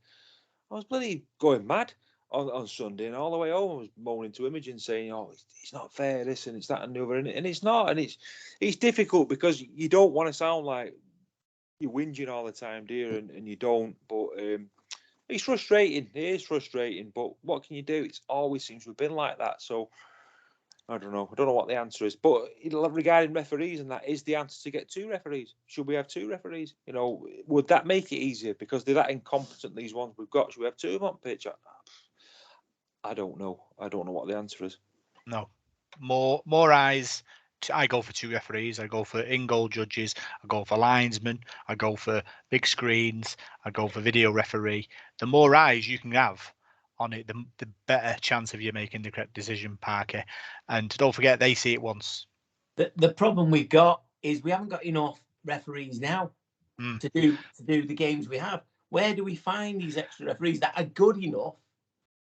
[SPEAKER 2] I was bloody going mad on Sunday, and all the way home I was moaning to Imogen, saying, "Oh, it's not fair, this and it's that and the other," and it's not, and it's difficult because you don't want to sound like you're whinging all the time, dear, and you don't. But it's frustrating. It is frustrating. But what can you do? It always seems to have been like that. So I don't know. I don't know what the answer is. But regarding referees, and that is the answer to get 2 referees. Should we have 2 referees? Would that make it easier? Because they're that incompetent, these ones we've got. Should we have 2 of them on pitch? I don't know. I don't know what the answer is.
[SPEAKER 1] No. More eyes. I go for 2 referees. I go for in-goal judges. I go for linesmen. I go for big screens. I go for video referee. The more eyes you can have on it, the better chance of you making the correct decision, Parker. And don't forget, they see it once.
[SPEAKER 3] The problem we've got is we haven't got enough referees now to do the games we have. Where do we find these extra referees that are good enough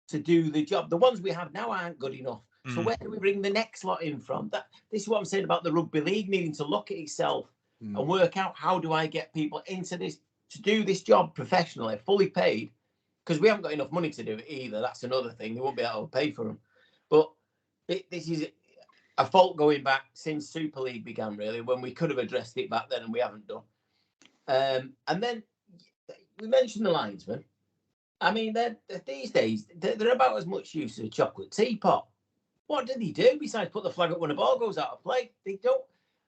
[SPEAKER 3] to do the job? The ones we have now aren't good enough. So where do we bring the next lot in from? This is what I'm saying about the rugby league needing to look at itself and work out, how do I get people into this to do this job professionally, fully paid? Because we haven't got enough money to do it either. That's another thing. They won't be able to pay for them. But this is a fault going back since Super League began, really, when we could have addressed it back then and we haven't done. And then we mentioned the linesmen. I mean, these days, they're about as much use as a chocolate teapot. What did he do besides put the flag up when the ball goes out of play? They don't.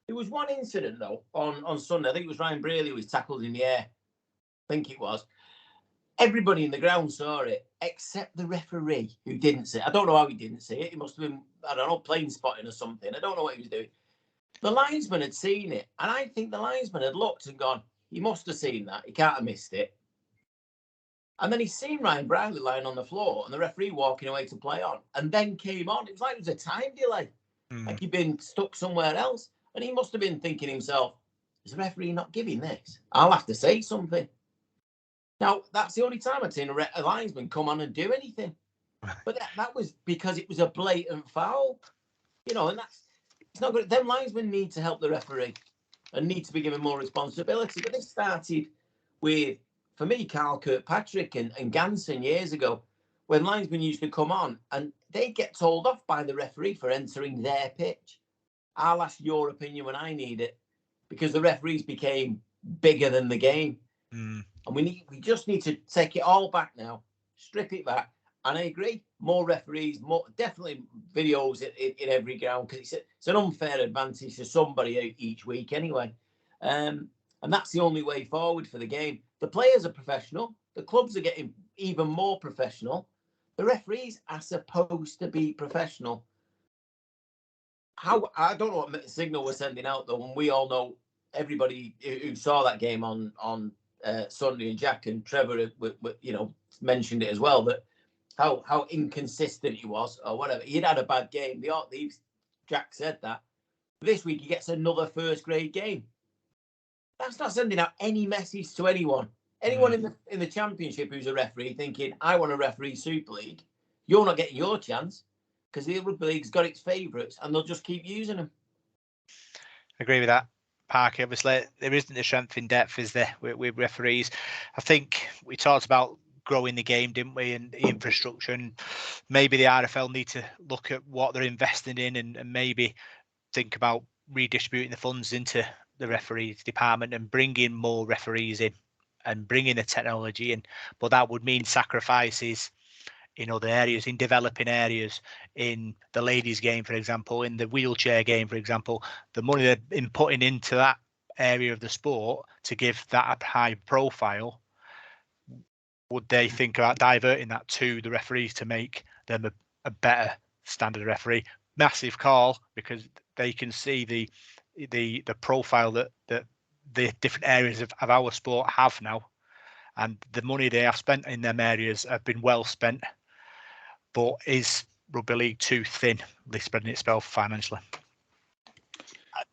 [SPEAKER 3] There was one incident, though, on Sunday. I think it was Ryan Braley who was tackled in the air. I think it was. Everybody in the ground saw it, except the referee, who didn't see it. I don't know how he didn't see it. He must have been, I don't know, plane spotting or something. I don't know what he was doing. The linesman had seen it, and I think the linesman had looked and gone, he must have seen that. He can't have missed it. And then he's seen Ryan Braley lying on the floor and the referee walking away to play on, and then came on. It was like it was a time delay, like he'd been stuck somewhere else. And he must have been thinking himself, is the referee not giving this? I'll have to say something. Now, that's the only time I'd seen a linesman come on and do anything. But that was because it was a blatant foul. You know, and it's not good. Them linesmen need to help the referee and need to be given more responsibility. But this started with, for me, Carl Kirkpatrick and Ganson years ago, when linesmen used to come on and they'd get told off by the referee for entering their pitch. I'll ask your opinion when I need it, because the referees became bigger than the game. And we just need to take it all back now, strip it back. And I agree, more referees, definitely videos in every ground, because it's an unfair advantage to somebody each week anyway. And that's the only way forward for the game. The players are professional. The clubs are getting even more professional. The referees are supposed to be professional. I don't know what signal we're sending out, though, when we all know, everybody who saw that game on Sunday, and Jack and Trevor, mentioned it as well, that how inconsistent he was, or whatever. He'd had a bad game. Jack said that. This week he gets another first grade game. That's not sending out any message to anyone. Anyone in the Championship who's a referee thinking, I want to referee Super League, you're not getting your chance, because the Rugby League's got its favourites and they'll just keep using them.
[SPEAKER 1] Agree with that, Parky. Obviously, there isn't the strength in depth, is there, with referees? I think we talked about growing the game, didn't we, and the infrastructure, and maybe the RFL need to look at what they're investing in and maybe think about redistributing the funds into the referees department and bringing more referees in and bringing the technology in. But that would mean sacrifices in other areas, in developing areas, in the ladies' game, for example, in the wheelchair game, for example. The money they've been putting into that area of the sport to give that a high profile, would they think about diverting that to the referees to make them a better standard referee? Massive call, because they can see the profile that the different areas of our sport have now, and the money they have spent in them areas have been well spent. But is rugby league too thin, spreading itself financially?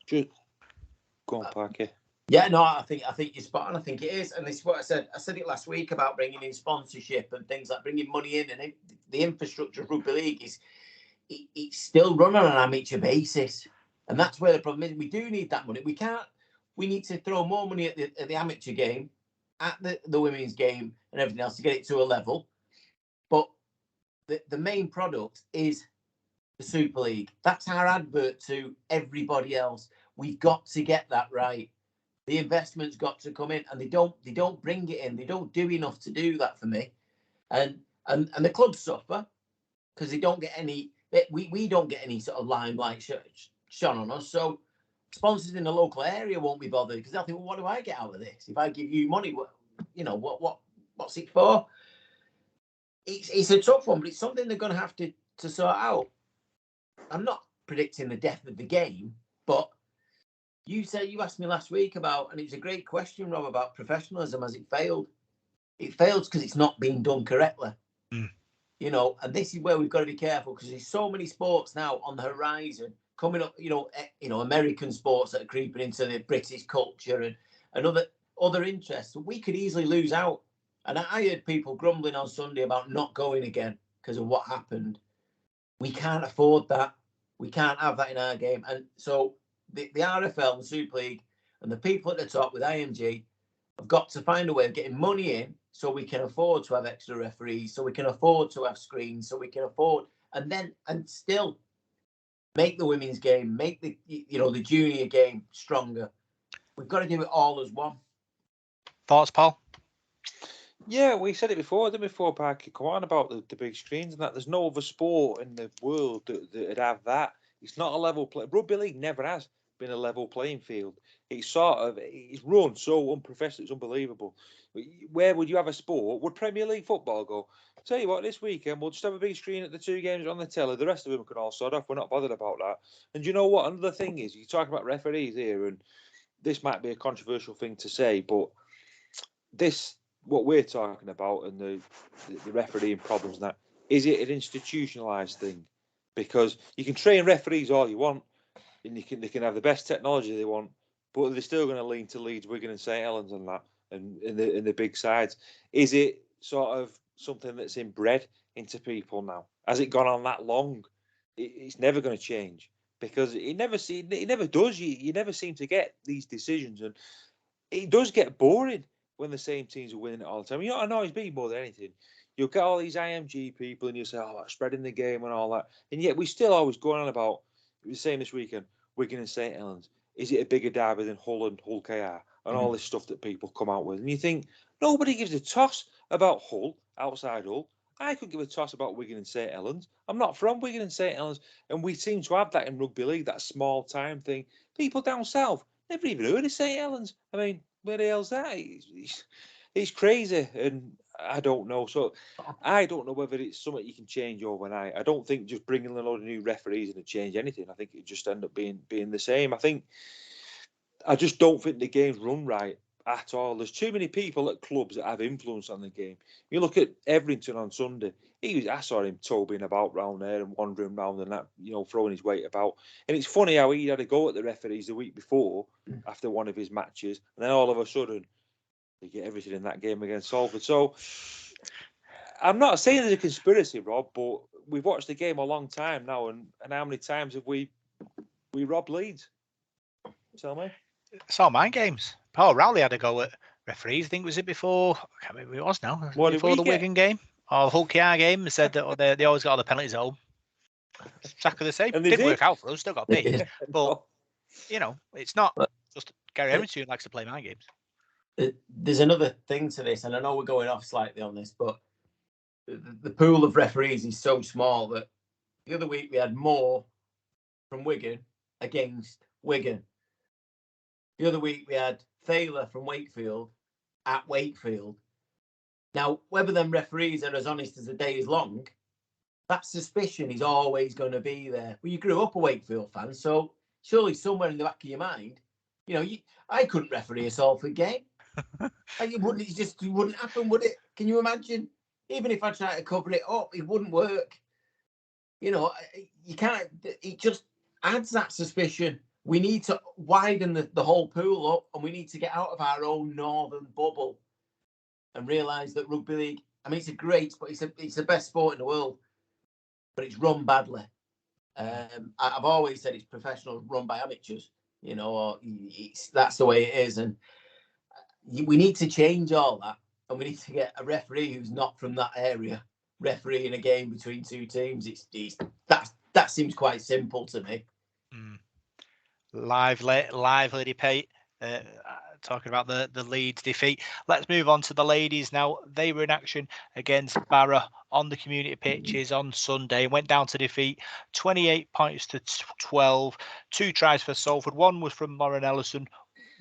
[SPEAKER 2] Go on, Parky.
[SPEAKER 3] Yeah, no, I think you're spot on. I think it is, and this is what I said. I said it last week about bringing in sponsorship and things like bringing money in, and the infrastructure of rugby league it's still run on an amateur basis, and that's where the problem is. We do need that money. We need to throw more money at the amateur game, at the women's game, and everything else to get it to a level. But the main product is the Super League. That's our advert to everybody else. We've got to get that right. The investment's got to come in, and they don't bring it in. They don't do enough to do that for me, and the clubs suffer because they don't get any. We don't get any sort of limelight shone on us. So sponsors in the local area won't be bothered because they'll think, well, what do I get out of this? If I give you money, what's it for? It's a tough one, but it's something they're going to have to sort out. I'm not predicting the death of the game, but you asked me last week about, and it was a great question, Rob, about professionalism. Has it failed? It fails because it's not being done correctly. And this is where we've got to be careful, because there's so many sports now on the horizon coming up, American sports that are creeping into the British culture and other interests. We could easily lose out. And I heard people grumbling on Sunday about not going again because of what happened. We can't afford that. We can't have that in our game. And so the RFL, the Super League, and the people at the top with IMG have got to find a way of getting money in so we can afford to have extra referees, so we can afford to have screens, so we can afford and still make the women's game, make the junior game stronger. We've got to do it all as one.
[SPEAKER 1] Thoughts, Paul?
[SPEAKER 2] Yeah, we said it before, didn't we, before Parky come on about the big screens and that. There's no other sport in the world that would have that. It's not a level play. Rugby league never has been a level playing field. It's run so unprofessional, it's unbelievable. Where would you have a sport? Would Premier League football go, tell you what, this weekend we'll just have a big screen at the 2 games on the telly. The rest of them can all sort off. We're not bothered about that. And you know what? Another thing is, you talk about referees here, and this might be a controversial thing to say, but what we're talking about and the refereeing problems and that, is it an institutionalised thing? Because you can train referees all you want, and they can have the best technology they want, but they're still going to lean to Leeds, Wigan, and St Helens and that, and in the big sides. Is it sort of something that's inbred into people now? Has it gone on that long? It's never going to change because it never does. You never seem to get these decisions, and it does get boring when the same teams are winning it all the time. You know what annoys me more than anything? You'll get all these IMG people and you'll say, oh, spreading the game and all that. And yet we still always go on about, we were saying this weekend, Wigan and St Helens. Is it a bigger derby than Hull and Hull KR? And all this stuff that people come out with. And you think, nobody gives a toss about Hull, outside Hull. I could give a toss about Wigan and St Helens. I'm not from Wigan and St Helens. And we seem to have that in rugby league, that small time thing. People down south never even heard of St Helens. I mean, where the hell's that? It's crazy, and I don't know. So I don't know whether it's something you can change overnight. I don't think just bringing a load of new referees in to change anything. I think it just end up being the same. I just don't think the game's run right at all. There's too many people at clubs that have influence on the game. You look at Everington on Sunday. I saw him tobing about round there and wandering round and that, throwing his weight about. And it's funny how he had a go at the referees the week before after one of his matches, and then all of a sudden they get everything in that game against Salford. So I'm not saying there's a conspiracy, Rob, but we've watched the game a long time now, and how many times have we robbed Leeds? Tell me.
[SPEAKER 1] It's all mind games. Paul Rowley had a go at referees. I think was it before? I can't remember who it was now. Before the Wigan game or Hull KR game, and said that they always got all the penalties at home. Exactly the same.
[SPEAKER 2] And
[SPEAKER 1] Didn't work out for us. Still got beat. But
[SPEAKER 2] No.
[SPEAKER 1] it's not just Gary Everington who likes to play mind games.
[SPEAKER 3] There's another thing to this, and I know we're going off slightly on this, but the pool of referees is so small that the other week we had more from Wigan against Wigan. The other week we had Thaler from Wakefield at Wakefield. Now, whether them referees are as honest as the day is long, that suspicion is always going to be there. Well, you grew up a Wakefield fan, so surely somewhere in the back of your mind, I couldn't referee a Salford game. It wouldn't happen, would it? Can you imagine? Even if I tried to cover it up, it wouldn't work. You can't. It just adds that suspicion. We need to widen the whole pool up, and we need to get out of our own northern bubble and realise that rugby league, I mean, it's a great sport. It's the best sport in the world, but it's run badly. I've always said it's professional, run by amateurs. That's the way it is, and we need to change all that, and we need to get a referee who's not from that area refereeing a game between two teams. That seems quite simple to me.
[SPEAKER 1] Lively debate. Talking about the Leeds defeat. Let's move on to the ladies now. They were in action against Barrow on the community pitches on Sunday and went down to defeat 28 points to 12. 2 tries for Salford. One was from Lauren Ellison.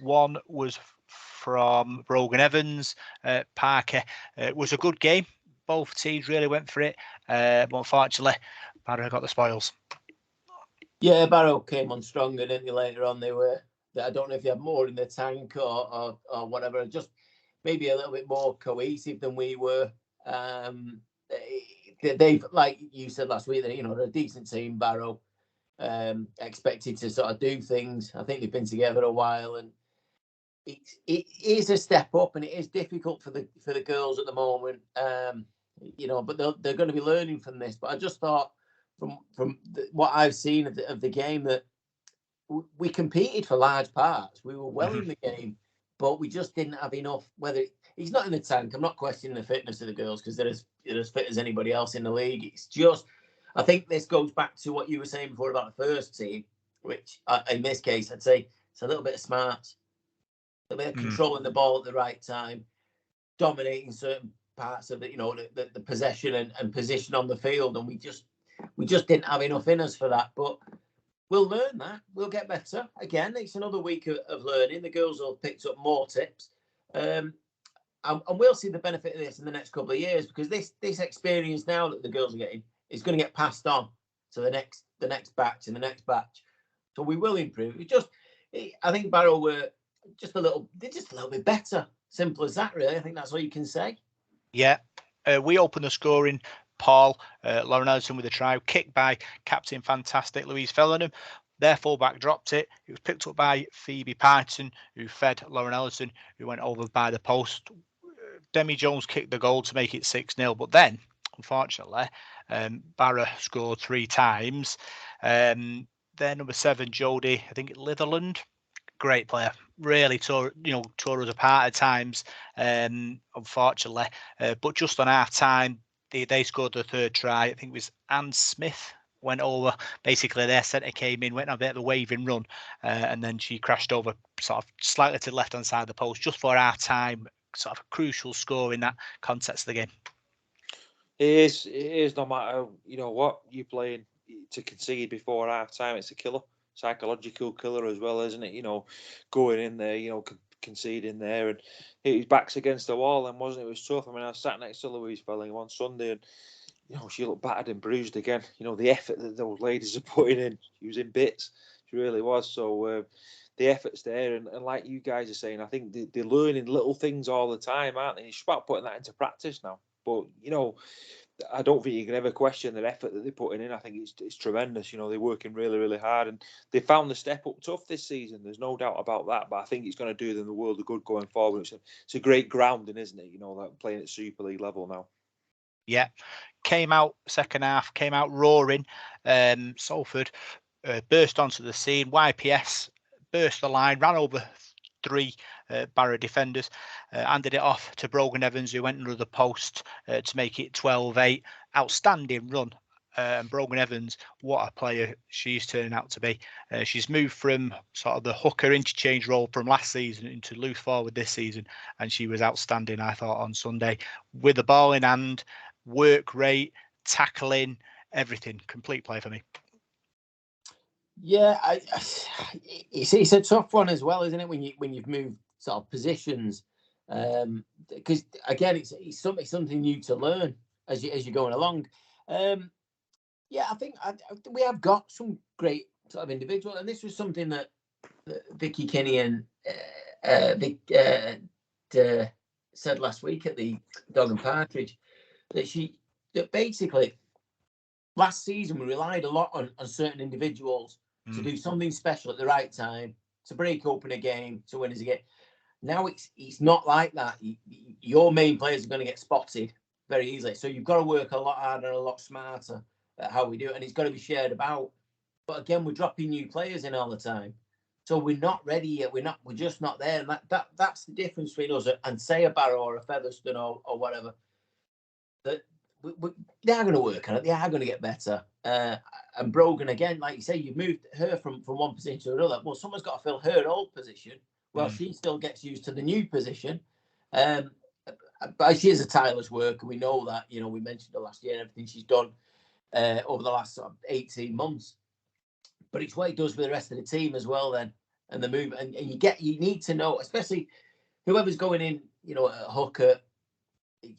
[SPEAKER 1] One was from Brogan Evans. Parker. It was a good game. Both teams really went for it. But unfortunately, Barrow got the spoils.
[SPEAKER 3] Yeah, Barrow came on stronger, didn't they? Later on, I don't know if they had more in the tank or whatever, just maybe a little bit more cohesive than we were. They've, like you said last week, they're a decent team, Barrow. expected to sort of do things. I think they've been together a while, and it is a step up, and it is difficult for the girls at the moment. But they're going to be learning from this. But I just thought, from what I've seen of the game, that we competed for large parts. We were well in the game, but we just didn't have enough. Whether he's not in the tank, I'm not questioning the fitness of the girls, because they're as fit as anybody else in the league. It's just, I think this goes back to what you were saying before about the first team, which in this case I'd say it's a little bit of smarts, a bit of controlling the ball at the right time, dominating certain parts of the possession and position on the field, and we just didn't have enough in us for that. But we'll learn that. We'll get better. Again, it's another week of learning. The girls will have picked up more tips. And we'll see the benefit of this in the next couple of years, because this experience now that the girls are getting is going to get passed on to the next batch and the next batch. So we will improve. I think Barrow were just a little bit better. Simple as that, really. I think that's all you can say.
[SPEAKER 1] Yeah. We opened the scoring. Paul, Lauren Ellison with a try, kicked by captain fantastic Louise Fellenham. Their fullback dropped it. It was picked up by Phoebe Parton, who fed Lauren Ellison, who went over by the post. Demi Jones kicked the goal to make it 6-0. But then, unfortunately, Barrow scored 3 times. Their number 7, Jodie, I think Litherland, great player. Really tore us apart at times, unfortunately. But just on half time, they scored the 3rd try. I think it was Anne Smith went over. Basically, their centre came in, went on a bit of a waving run, and then she crashed over sort of slightly to the left-hand side of the post just for half time. Sort of a crucial score in that context of the game.
[SPEAKER 2] It is no matter what you're playing, to concede before half time, it's a killer, psychological killer as well, isn't it? Going in there, conceding there, and his back's against the wall, and wasn't it? It was tough. I mean, I sat next to Louise Fellingham on Sunday, and she looked battered and bruised again. The effort that those ladies are putting in, she was in bits. She really was. So the effort's there, and like you guys are saying, I think they're learning little things all the time, aren't they? It's about putting that into practice now. But I don't think you can ever question their effort that they're putting in. I think it's tremendous. They're working really, really hard, and they found the step up tough this season. There's no doubt about that. But I think it's going to do them the world of good going forward. It's a great grounding, isn't it? That playing at Super League level now.
[SPEAKER 1] Yeah, came out second half, came out roaring. Salford burst onto the scene. YPS burst the line, ran over 3 Barrow defenders, handed it off to Brogan Evans, who went under the post to make it 12-8. Outstanding run. And Brogan Evans, what a player she's turning out to be. She's moved from sort of the hooker interchange role from last season into loose forward this season, and she was outstanding, I thought, on Sunday. With the ball in hand, work rate, tackling, everything. Complete play for me.
[SPEAKER 3] Yeah, it's a tough one as well, isn't it? When you've moved sort of positions, because again, it's something new to learn as you're going along. Yeah, I think we have got some great sort of individual, and this was something that Vicky Kinney and Vic said last week at the Dog and Partridge, that basically last season we relied a lot on certain individuals to do something special at the right time, to break open a game, to win us a game. Now it's not like that. Your main players are going to get spotted very easily, so you've got to work a lot harder and a lot smarter at how we do it, and it's got to be shared about. But again, we're dropping new players in all the time, so we're not ready yet. We're just not there, and that's the difference between us and say a Barrow or a Featherstone or whatever. That they are going to work on it. They are going to get better. And Brogan, again, like you say, you've moved her from one position to another. Well, someone's got to fill her old position. Well, she still gets used to the new position. But she is a tireless worker. We know that. We mentioned her last year and everything she's done over the last sort of 18 months. But it's what it does with the rest of the team as well then. And the move. And you need to know, especially whoever's going in, a hooker.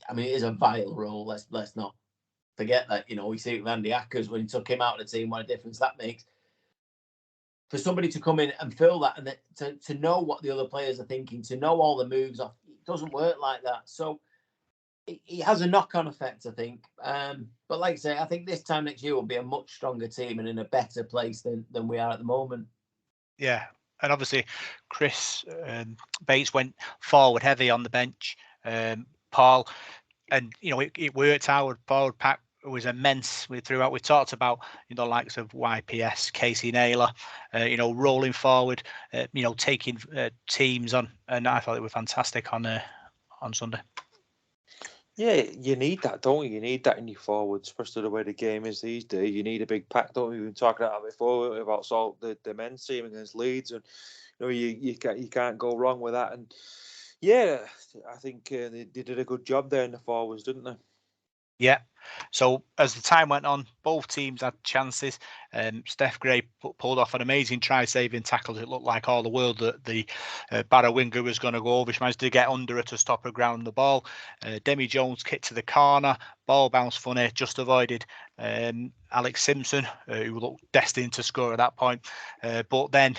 [SPEAKER 3] I mean, it is a vital role. Let's not forget that. We see it with Andy Ackers when he took him out of the team, what a difference that makes. For somebody to come in and fill that, and to know what the other players are thinking, to know all the moves off, it doesn't work like that. So it has a knock-on effect, I think. But like I say, I think this time next year will be a much stronger team and in a better place than we are at the moment.
[SPEAKER 1] Yeah, and obviously Chris Bates went forward heavy on the bench. Paul, and it worked. Our forward pack was immense. We talked about the likes of YPS, Casey Naylor, rolling forward, taking teams on, and I thought it was fantastic on Sunday.
[SPEAKER 2] Yeah, you need that, don't you? You need that in your forwards, especially the way the game is these days. You need a big pack, don't you? We've been talking about that before about the men's team against Leeds, and you can't go wrong with that. And yeah, I think they did a good job there in the forwards, didn't they?
[SPEAKER 1] Yeah. So as the time went on, both teams had chances. Steph Gray pulled off an amazing try-saving tackle. It looked like all the world that the Barrow winger was going to go over. She managed to get under her to stop her ground the ball. Demi Jones kicked to the corner. Ball bounced funny, just avoided Alex Simpson, who looked destined to score at that point. But then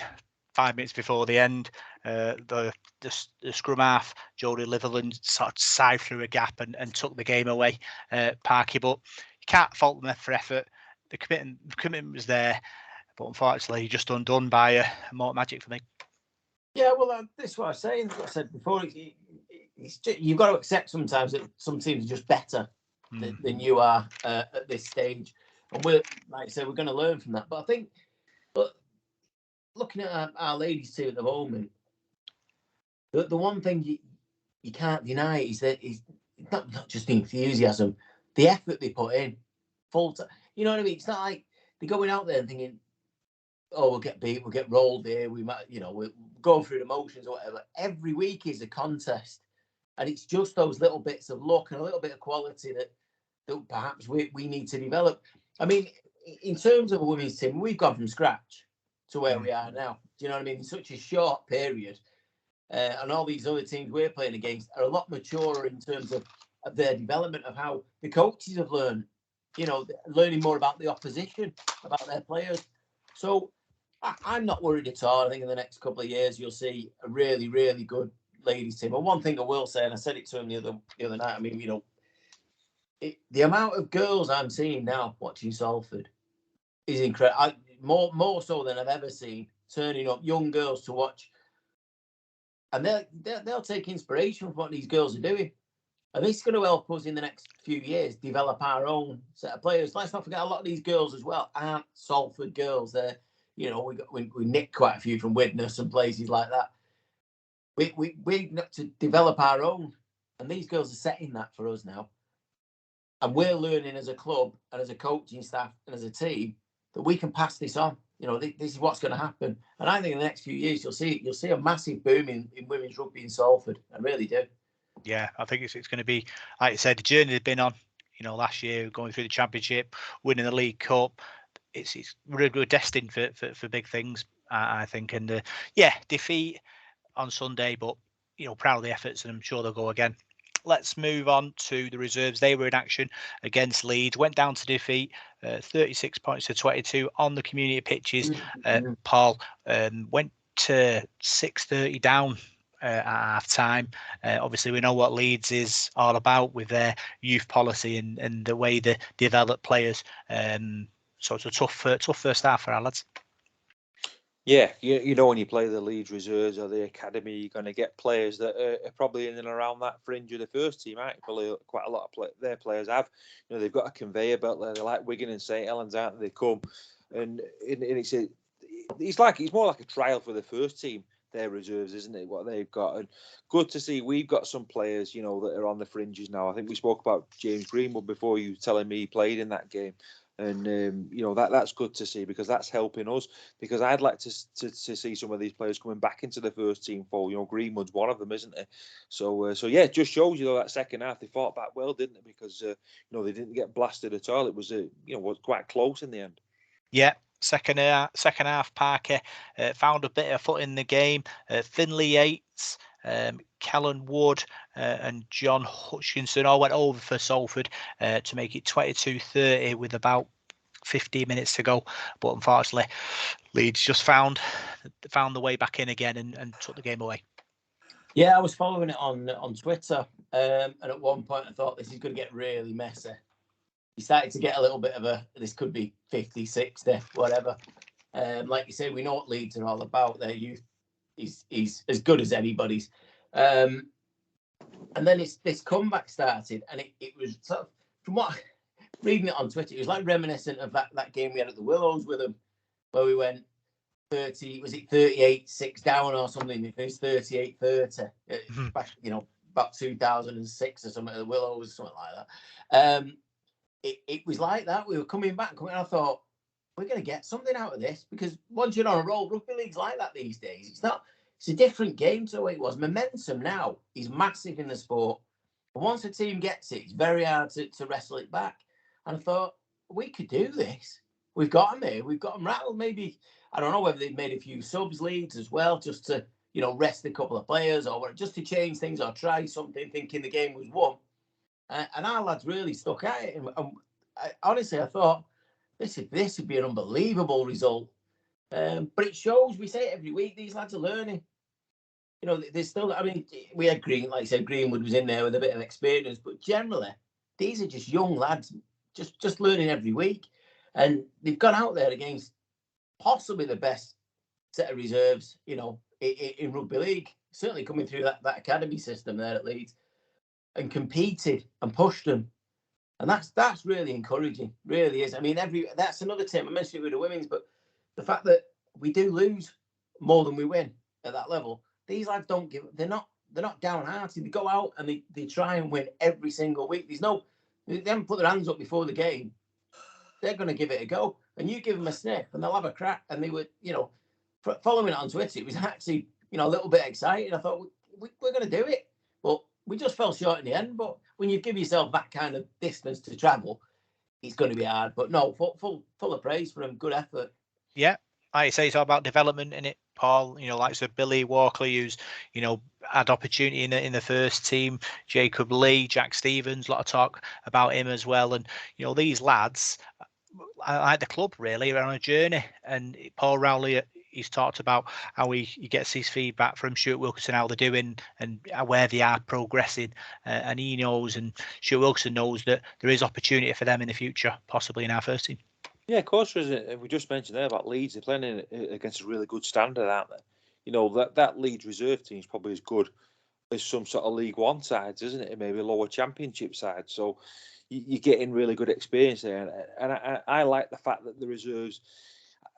[SPEAKER 1] 5 minutes before the end, the scrum half, Jodie Litherland, sort of side through a gap and took the game away, Parky. But you can't fault them for effort. The commitment was there, but unfortunately, just undone by a more magic for me.
[SPEAKER 3] Yeah, well, this is what I was saying. What I said before. You've got to accept sometimes that some teams are just better than you are at this stage, and we're, like I said, we're going to learn from that. But I think, looking at our ladies team at the moment, the one thing you can't deny is that it's not just the enthusiasm, the effort they put in. Full time, you know what I mean? It's not like they're going out there and thinking, "Oh, we'll get beat, we'll get rolled here. We might, we'll go through the motions or whatever." Every week is a contest, and it's just those little bits of luck and a little bit of quality that perhaps we need to develop. I mean, in terms of a women's team, we've gone from scratch to where we are now. Do you know what I mean? In such a short period, and all these other teams we're playing against are a lot maturer in terms of their development, of how the coaches have learned, learning more about the opposition, about their players. So I'm not worried at all. I think in the next couple of years, you'll see a really, really good ladies team. And one thing I will say, and I said it to him the other night, I mean, the amount of girls I'm seeing now watching Salford is incredible. More so than I've ever seen, turning up young girls to watch. And they'll take inspiration from what these girls are doing. And this is going to help us in the next few years develop our own set of players. Let's not forget, a lot of these girls as well aren't Salford girls. They're, we nicked quite a few from Widnes and places like that. We need to develop our own. And these girls are setting that for us now. And we're learning as a club and as a coaching staff and as a team that we can pass this on. This is what's going to happen. And I think in the next few years, you'll see a massive boom in women's rugby in Salford. I really do.
[SPEAKER 1] Yeah, I think it's going to be, like you said, the journey they've been on. Last year going through the championship, winning the League Cup. We're destined for big things, I think. And defeat on Sunday, but proud of the efforts, and I'm sure they'll go again. Let's move on to the reserves. They were in action against Leeds, went down to defeat 36 points to 22 on the community pitches. Paul went to 6-30 down at half time. Obviously, we know what Leeds is all about with their youth policy and the way they develop players. So it's a tough first half for our lads.
[SPEAKER 2] Yeah, when you play the Leeds reserves or the academy, you're going to get players that are probably in and around that fringe of the first team. Actually, quite a lot of their players have. They've got a conveyor belt there. They're like Wigan and St Helens, aren't they? They come, and it's more like a trial for the first team. Their reserves, isn't it? What they've got, and good to see. We've got some players, that are on the fringes now. I think we spoke about James Greenwood before. You telling me he played in that game. And that's good to see, because that's helping us. Because I'd like to see some of these players coming back into the first team fold. Greenwood's one of them, isn't it? So it just shows that second half they fought back well, didn't it? Because they didn't get blasted at all. It was was quite close in the end.
[SPEAKER 1] Yeah. Second half, Parker found a bit of foot in the game. Finlay Yates, Kellen Wood, and John Hutchinson all went over for Salford to make it 22-30 with about 15 minutes to go. But unfortunately, Leeds just found the way back in again and took the game away.
[SPEAKER 3] Yeah, I was following it on Twitter, And at one point, I thought this is going to get really messy. He started to get a little bit of this could be 50, 60, whatever. Like you say, we know what Leeds are all about. Their youth is as good as anybody's. And then this comeback started, and it was sort of, from what reading it on Twitter, it was like reminiscent of that game we had at the Willows with them, where we went 38-6 down or something. We finished 38-30. Back, about 2006 or something at the Willows, something like that. It was like that. We were coming back, and I thought, we're going to get something out of this, because once you're on a roll, rugby league's like that these days. It's a different game to the way it was. Momentum now is massive in the sport. But once a team gets it, it's very hard to wrestle it back. And I thought, we could do this. We've got them here. We've got them rattled. Maybe, I don't know whether they've made a few subs, Leeds, as well, just to, rest a couple of players, or just to change things or try something, thinking the game was won. And our lads really stuck at it. And honestly, I thought, this would be an unbelievable result. But it shows, we say it every week, these lads are learning. There's still, we had Green, like I said, Greenwood was in there with a bit of experience, but generally, these are just young lads, just learning every week. And they've gone out there against possibly the best set of reserves, in rugby league, certainly coming through that academy system there at Leeds, and competed and pushed them. And that's really encouraging, really is. That's another team. I mentioned it with the women's, but the fact that we do lose more than we win at that level, these lads don't give. They're not downhearted. They go out and they try and win every single week. They haven't put their hands up before the game. They're going to give it a go, and you give them a sniff, and they'll have a crack. And they were, following it on Twitter, it was actually, a little bit exciting. I thought we're going to do it, but we just fell short in the end. But when you give yourself that kind of distance to travel, it's going to be hard. But no, full of praise for them. Good effort.
[SPEAKER 1] Yeah, like you say, it's all about development in it, Paul. Like so Billy Walkley, who's had opportunity in the first team, Jacob Leigh, Jack Stevens, a lot of talk about him as well. And these lads, like the club, really are on a journey. And Paul Rowley, he's talked about how he gets his feedback from Stuart Wilkinson, how they're doing and where they are progressing. And he knows, and Stuart Wilkinson knows, that there is opportunity for them in the future, possibly in our first team.
[SPEAKER 2] Yeah, of course there is. We just mentioned there about Leeds. They're playing against a really good standard, aren't they? That Leeds reserve team is probably as good as some sort of League One sides, isn't it? Maybe a lower Championship side. So you're getting really good experience there. And I like the fact that the reserves,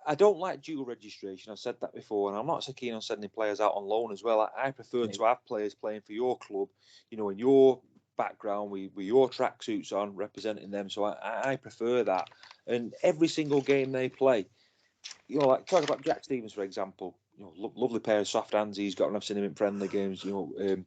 [SPEAKER 2] I don't like dual registration. I've said that before, and I'm not so keen on sending players out on loan as well. I prefer to have players playing for your club, in your background with your tracksuits on, representing them. So I prefer that. And every single game they play, like talk about Jack Stevens, for example, lovely pair of soft hands he's got, and I've seen him in friendly games. And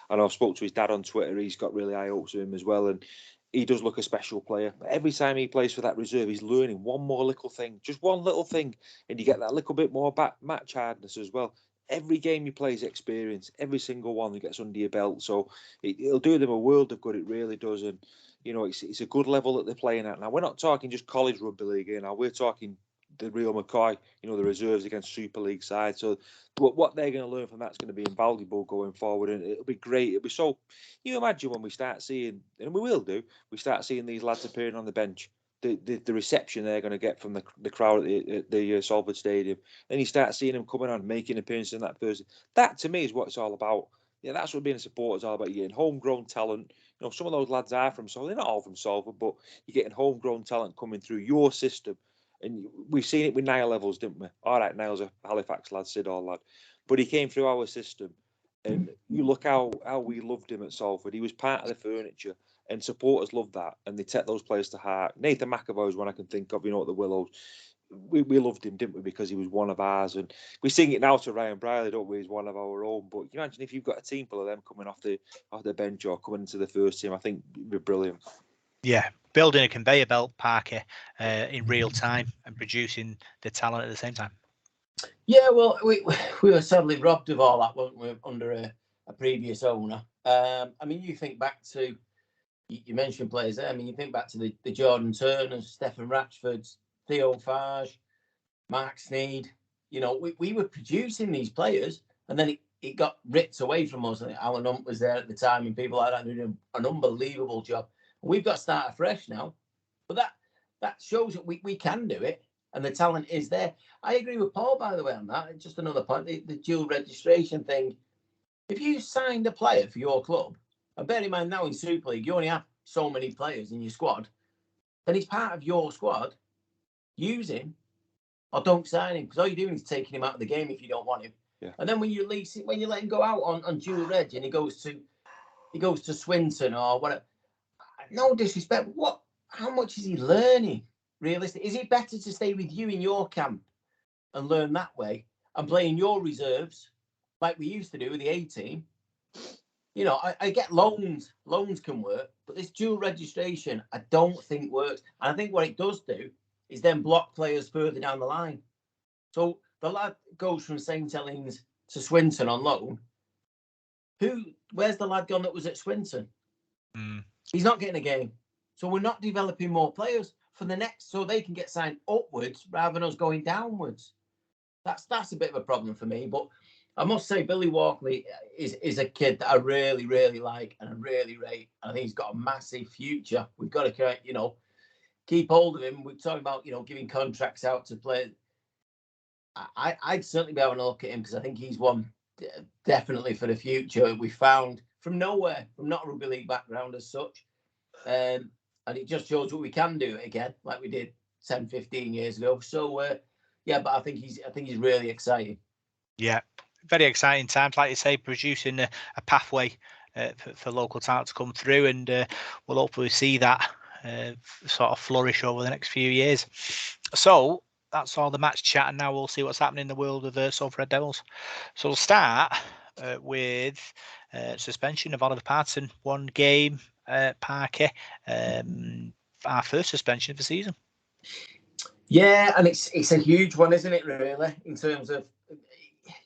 [SPEAKER 2] I've spoke to his dad on Twitter. He's got really high hopes of him as well, and he does look a special player. But every time he plays for that reserve, he's learning one more little thing, just one little thing, and you get that little bit more match hardness as well. Every game he plays, experience. Every single one that gets under your belt, so it'll do them a world of good. It really does, and it's a good level that they're playing at. Now we're not talking just college rugby league here. Now we're talking the real McCoy, the reserves against Super League side. So what they're going to learn from that's going to be invaluable going forward, and it'll be great. It'll be so. You imagine when we start seeing, and we will do, we start seeing these lads appearing on the bench. The reception they're going to get from the crowd at the Salford Stadium. Then you start seeing them coming on, making appearances in that Thursday. That to me is what it's all about. Yeah, that's what being a supporter is all about. You're getting homegrown talent. Some of those lads are from Salford. They're not all from Salford, but you're getting homegrown talent coming through your system. And we've seen it with Niall Levels, didn't we? All right, Niall's a Halifax lad, Sidor lad. But he came through our system. And you look how we loved him at Salford. He was part of the furniture. And supporters love that. And they take those players to heart. Nathan McAvoy is one I can think of, at the Willows. We loved him, didn't we? Because he was one of ours. And we sing it now to Ryan Briley, don't we? He's one of our own. But you imagine if you've got a team full of them coming off the bench or coming into the first team, I think it'd be brilliant.
[SPEAKER 1] Yeah, building a conveyor belt, Parker, in real time and producing the talent at the same time.
[SPEAKER 3] Yeah, well, we were sadly robbed of all that, weren't we, under a previous owner. You think back to, you mentioned players there. You think back to the Jordan Turners, Stephen Ratchfords, Theo Farge, Mark Sneed. We were producing these players, and then it got ripped away from us. I think Alan Hunt was there at the time, and people like that doing an unbelievable job. We've got to start afresh now, but that shows that we can do it, and the talent is there. I agree with Paul, by the way, on that. Just another point, the dual registration thing. If you signed a player for your club, and bear in mind now in Super League, you only have so many players in your squad, then he's part of your squad. Use him or don't sign him, because all you're doing is taking him out of the game if you don't want him.
[SPEAKER 2] Yeah.
[SPEAKER 3] And then when you let him go out on dual reg and he goes to Swinton or whatever, no disrespect, how much is he learning realistically? Is it better to stay with you in your camp and learn that way and play in your reserves like we used to do with the A team? You know, I get loans can work, but this dual registration I don't think works. And I think what it does do is then block players further down the line. So the lad goes from St Helens to Swinton on loan. Where's the lad gone that was at Swinton? He's not getting a game. So we're not developing more players for the next, so they can get signed upwards rather than us going downwards. That's a bit of a problem for me. But I must say, Billy Walkley is a kid that I really, really like and I really rate. I think he's got a massive future. We've got to, keep hold of him. We're talking about, giving contracts out to players. I'd certainly be having a look at him because I think he's one definitely for the future. We found from nowhere, from not a rugby league background as such. And it just shows what we can do again, like we did 10, 15 years ago. So, but I think he's really exciting.
[SPEAKER 1] Yeah, very exciting times, like you say, producing a pathway for local talent to come through, and we'll hopefully see that sort of flourish over the next few years. So that's all the match chat, and now we'll see what's happening in the world of the Salford Red Devils. So we'll start with suspension of Oliver Partington, 1 game, Parky, our first suspension of the season.
[SPEAKER 3] Yeah, and it's a huge one, isn't it, really, in terms of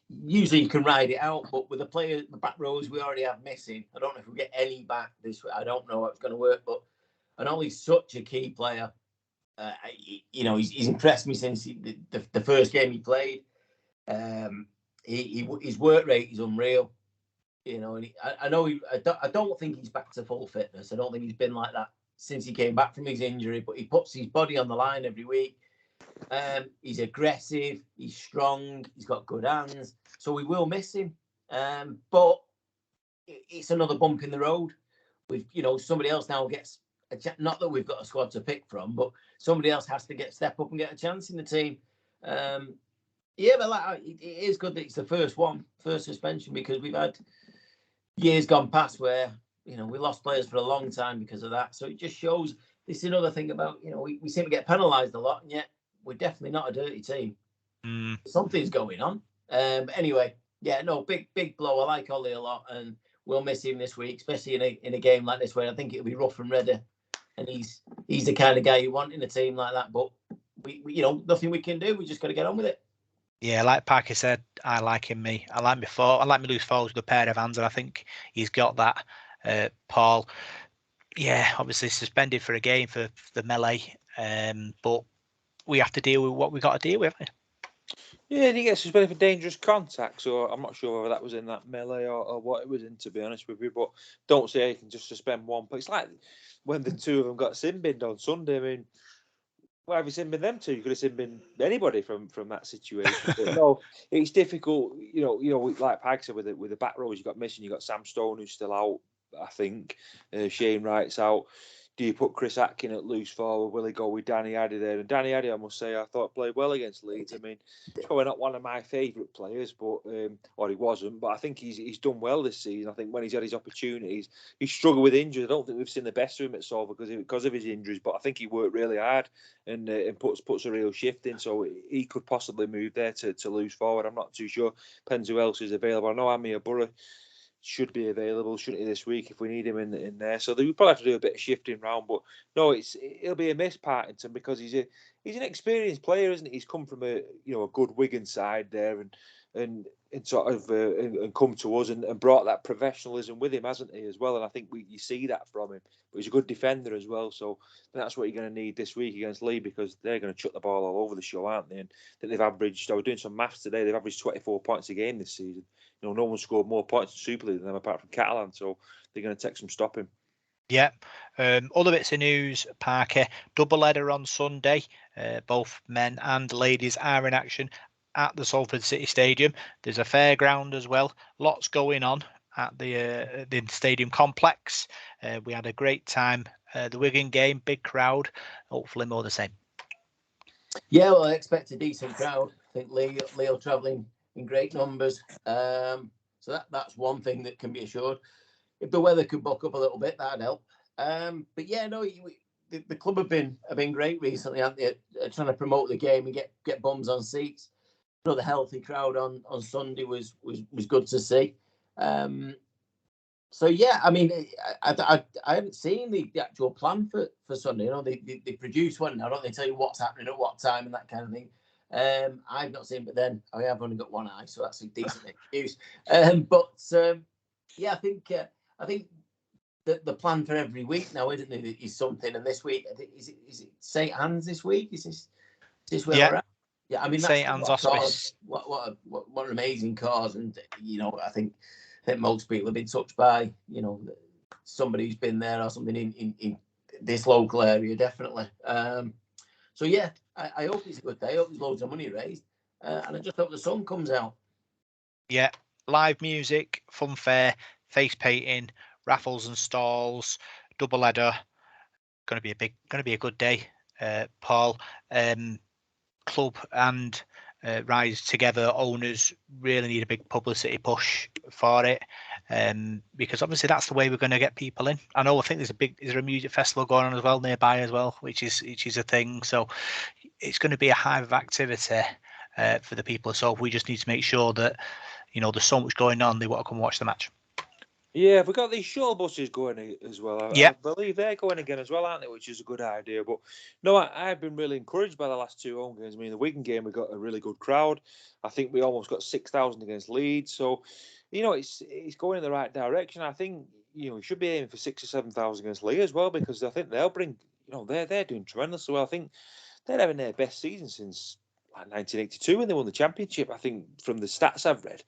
[SPEAKER 3] usually you can ride it out, but with the back rows we already have missing, I don't know if we'll get any back this week. I don't know how it's going to work, but I know he's such a key player. He's impressed me since the first game he played. His work rate is unreal. And I don't think he's back to full fitness. I don't think he's been like that since he came back from his injury, but he puts his body on the line every week. He's aggressive, he's strong, he's got good hands, so we will miss him. But it's another bump in the road. Somebody else now gets not that we've got a squad to pick from, but somebody else has to step up and get a chance in the team. But it is good that it's the first suspension, because we've had years gone past where we lost players for a long time because of that. So it just shows this is another thing about we seem to get penalised a lot, and yet we're definitely not a dirty team. Something's going on. But anyway, big blow. I like Ollie a lot, and we'll miss him this week, especially in a game like this where I think it'll be rough and ready. And he's the kind of guy you want in a team like that. But we nothing we can do. We just got to get on with it.
[SPEAKER 1] Yeah, like Parker said, I like him. I like me loose forwards with a pair of hands, and I think he's got that. Paul, obviously suspended for a game for the melee, but we have to deal with what we got to deal with.
[SPEAKER 2] Yeah, and he gets suspended for dangerous contact, so I'm not sure whether that was in that melee or what it was in, to be honest with you. But don't say you can just suspend one. But it's like when the two of them got sin-binned on Sunday. I mean, why have you sin-binned them two? You could have sin-binned anybody from that situation. But no, it's difficult. Like Pike said, with the back rows you got missing. You got Sam Stone, who's still out, I think. Shane Wright's out. Do you put Chris Atkin at loose forward? Will he go with Danny Addy there? And Danny Addy, I must say, I thought played well against Leeds. I mean, he's probably not one of my favourite players, but or he wasn't. But I think he's done well this season. I think when he's had his opportunities, he's struggled with injuries. I don't think we've seen the best of him at Salford because of his injuries. But I think he worked really hard and puts a real shift in. So he could possibly move there to loose forward. I'm not too sure. Depends who else is available. I know Amir Burrow should be available, shouldn't he, this week if we need him in there? So we probably have to do a bit of shifting round. But no, it'll be a miss, Partington, because he's an experienced player, isn't he? He's come from a good Wigan side there and sort of and come to us and brought that professionalism with him, hasn't he, as well? And I think you see that from him. But he's a good defender as well, so that's what you're going to need this week against Leigh, because they're going to chuck the ball all over the show, aren't they? And they've averaged, I was doing some maths today, they've averaged 24 points a game this season. no one scored more points in Super League than them apart from Catalan, so they're going to take some stopping.
[SPEAKER 1] Yeah. Other bits of news, Parker, double header on Sunday. Both men and ladies are in action at the Salford City Stadium. There's a fairground as well. Lots going on at the stadium complex. We had a great time. The Wigan game, big crowd. Hopefully more the same.
[SPEAKER 3] Yeah, well, I expect a decent crowd. I think Leo travelling in great numbers. So that's one thing that can be assured. If the weather could buck up a little bit, that'd help. But yeah, no, the club have been great recently, haven't they? Trying to promote the game and get bums on seats. Another healthy crowd on Sunday was good to see. So yeah, I mean, I haven't seen the actual plan for Sunday. You know, they produce one now, don't they? Tell you what's happening at what time and that kind of thing. I've not seen, but then I have only got one eye, so that's a decent excuse. Yeah, I think the plan for every week now, isn't it? Is something, and this week, is it St. Anne's this week? Is this where we're at? Yeah, I mean,
[SPEAKER 1] St. Anne's Hospice.
[SPEAKER 3] What an amazing cause, and you know, I think most people have been touched by, you know, somebody who's been there or something in this local area, definitely. So yeah, I hope it's a good day. I hope there's loads of money raised, and I just hope the sun comes out.
[SPEAKER 1] Yeah, live music, fun fair, face painting, raffles and stalls, double header. Going to be a good day, Paul. Club and Rise Together owners really need a big publicity push for it, because obviously that's the way we're going to get people in. I think there's a music festival going on as well nearby as well, which is a thing. So it's going to be a hive of activity for the people. So we just need to make sure that, you know, there's so much going on, they want to come watch the match.
[SPEAKER 2] Yeah, we've got these shuttle buses going as well. I believe they're going again as well, aren't they? Which is a good idea. But no, I've been really encouraged by the last two home games. I mean, the Wigan game, we got a really good crowd. I think we almost got 6,000 against Leeds. So, you know, it's going in the right direction. I think, you know, we should be aiming for 6,000 or 7,000 against Leeds as well, because I think they'll bring, you know, they're doing tremendously well. I think they're having their best season since like 1982 when they won the championship. I think from the stats I've read.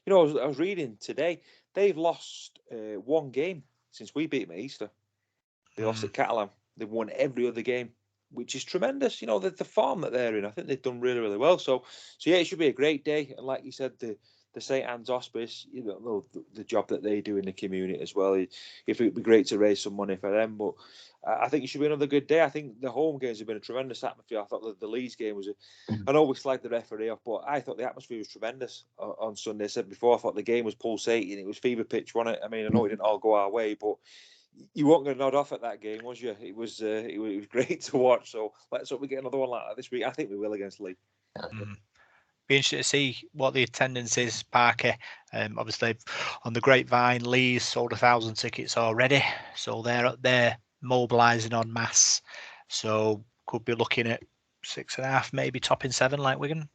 [SPEAKER 2] You know, I was reading today. They've lost one game since we beat them at Easter. They lost at Catalan. They've won every other game, which is tremendous. You know, the form that they're in, I think they've done really, really well. So yeah, it should be a great day. And like you said, the St. Anne's Hospice, you know, the job that they do in the community as well. If it'd be great to raise some money for them, but I think it should be another good day. I think the home games have been a tremendous atmosphere. I thought the Leeds game was I know we slagged the referee off, but I thought the atmosphere was tremendous on Sunday. I said before, I thought the game was pulsating. It was fever pitch, wasn't it? I mean, I know it didn't all go our way, but you weren't going to nod off at that game, was you? It was great to watch. So let's hope we get another one like that this week. I think we will against Leeds.
[SPEAKER 1] Be interested to see what the attendance is, Parker. Obviously, on the grapevine, Leeds sold 1,000 tickets already, so they're mobilising en masse. So could be looking at 6.5, maybe topping 7 like Wigan.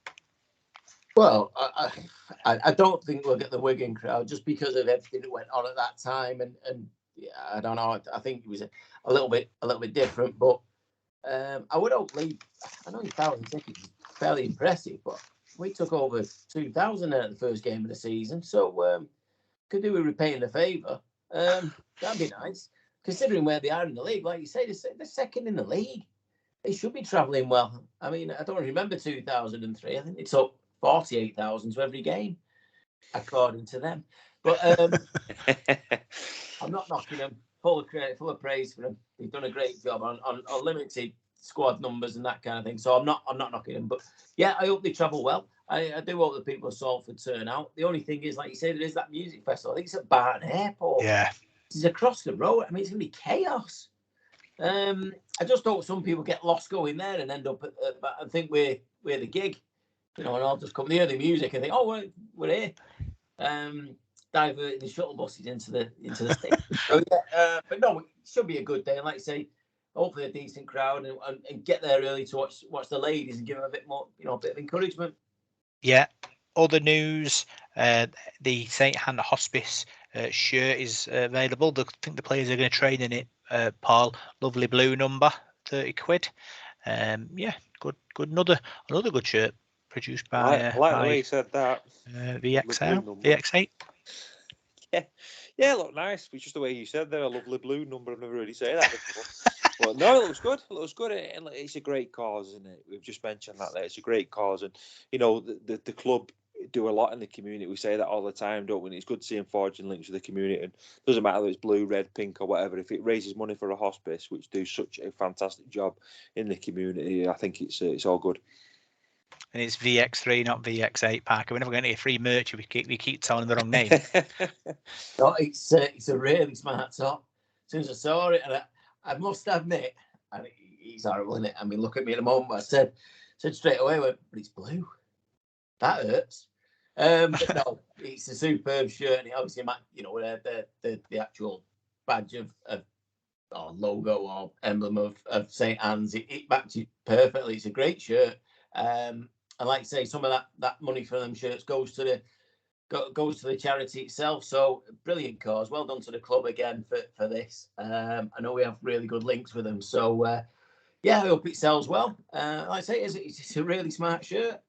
[SPEAKER 3] Well, I don't think we'll get the Wigan crowd just because of everything that went on at that time, and yeah, I don't know. I think it was a little bit different, but I would hope Leeds. I know 1,000 tickets is fairly impressive, but we took over 2,000 at the first game of the season, so could do with repaying the favour. That'd be nice, considering where they are in the league. Like you say, they're second in the league. They should be travelling well. I mean, I don't remember 2003. I think they took 48,000 to every game, according to them. But I'm not knocking them. Full of credit, full of praise for them. They've done a great job on limited squad numbers and that kind of thing. So I'm not knocking them. But yeah, I hope they travel well. I do hope the people of Salford turn out. The only thing is, like you said, there is that music festival. I think it's at Barrow Airport.
[SPEAKER 1] Yeah.
[SPEAKER 3] It's across the road. I mean, it's going to be chaos. I just hope some people get lost going there and end up I think we're the gig, you know, and I'll just come near the music and think, oh, we're here. Diverting the shuttle buses into the station. So, yeah, but no, it should be a good day. And like I say, hopefully a decent crowd and get there early to watch the ladies and give them a bit more, you know, a bit of encouragement.
[SPEAKER 1] Yeah. Other news, the St. Anne Hospice shirt is available. I think the players are going to train in it, Paul. Lovely blue number, 30 quid. Yeah, good. Another good shirt produced by
[SPEAKER 2] I like the way you said that.
[SPEAKER 1] VX8.
[SPEAKER 2] Yeah, look nice. It's just the way you said there, a lovely blue number. I've never really said that before. But no, it looks good. It looks good, and it's a great cause, isn't it? We've just mentioned that there. It's a great cause, and you know the club do a lot in the community. We say that all the time, don't we? And it's good to see them forging links with the community. And it doesn't matter whether it's blue, red, pink, or whatever. If it raises money for a hospice, which do such a fantastic job in the community, I think it's all good.
[SPEAKER 1] And it's VX3, not VX8, Parker. We're never going to get free merch if we keep telling the wrong name.
[SPEAKER 3] No, it's a really smart top. As soon as I saw it, and I must admit, and he's horrible, isn't it? I mean, look at me at the moment. I said straight away, but it's blue. That hurts. But no, it's a superb shirt, and it obviously, you know, the actual badge of or logo or emblem of St. Anne's, it matches perfectly. It's a great shirt. And like I say, some of that money for them shirts goes to the charity itself. So brilliant cause. Well done to the club again for this. I know we have really good links with them. So yeah, I hope it sells well. Like I say, it's a really smart shirt.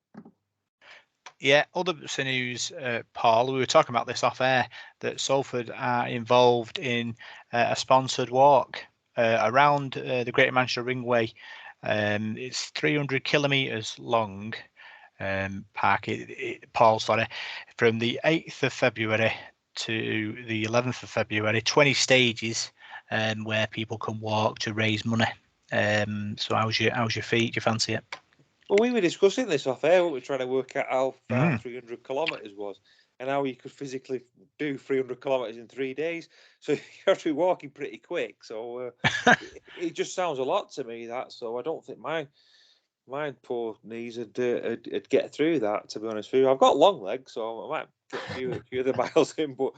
[SPEAKER 1] Yeah, other bits of news, Paul, we were talking about this off air, that Salford are involved in a sponsored walk around the Greater Manchester Ringway. It's 300 kilometres long, Paul, from the 8th of February to the 11th of February, 20 stages where people can walk to raise money. So how's your feet? Do you fancy it?
[SPEAKER 2] Well, we were discussing this off air. We were trying to work out how far 300 kilometres was and how you could physically do 300 kilometres in 3 days. So you have to be walking pretty quick. So it just sounds a lot to me, that. So I don't think my poor knees would get through that, to be honest with you. I've got long legs, so I might get a few of the miles in, but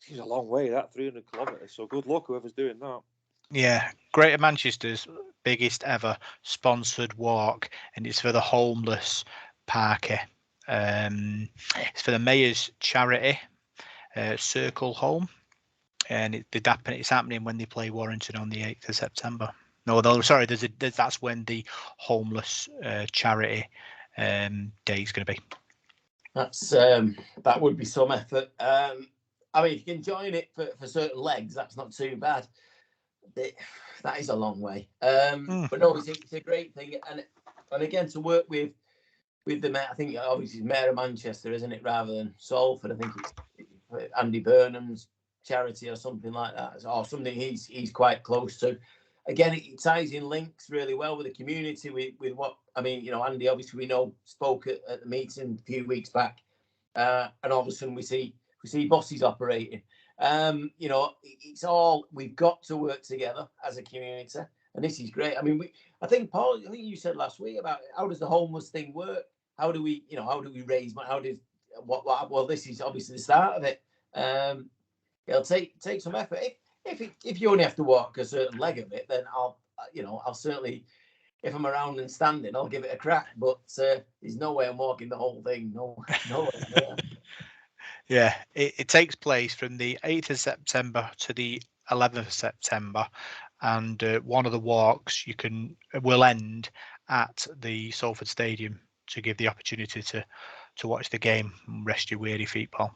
[SPEAKER 2] it's a long way, that 300 kilometres. So good luck, whoever's doing that.
[SPEAKER 1] Yeah, Greater Manchester's biggest ever sponsored walk, and it's for the homeless, Parker. It's for the Mayor's charity, Circle Home, and it's happening when they play Warrington on the 8th of September. No, sorry, that's when the homeless charity day is going to be.
[SPEAKER 3] That's that would be some effort. I mean, if you can join it for certain legs, that's not too bad. That is a long way. But no, it's a great thing, and again, to work with the mayor, I think obviously it's Mayor of Manchester, isn't it, rather than Salford. I think it's Andy Burnham's charity or something like that, or something he's quite close to. Again, it ties in links really well with the community, with what, I mean, you know, Andy, obviously we know, spoke at the meeting a few weeks back, and all of a sudden we see bosses operating. You know, it's all, we've got to work together as a community, and this is great. I mean, I think, Paul, I think you said last week about how does the homeless thing work? How do we raise money? Well, this is obviously the start of it. It'll take some effort. If you only have to walk a certain leg of it, then I'll certainly, if I'm around and standing, I'll give it a crack. But there's no way I'm walking the whole thing. No way.
[SPEAKER 1] Yeah, it takes place from the 8th of September to the 11th of September, and one of the walks will end at the Salford Stadium to give the opportunity to watch the game and rest your weary feet, Paul.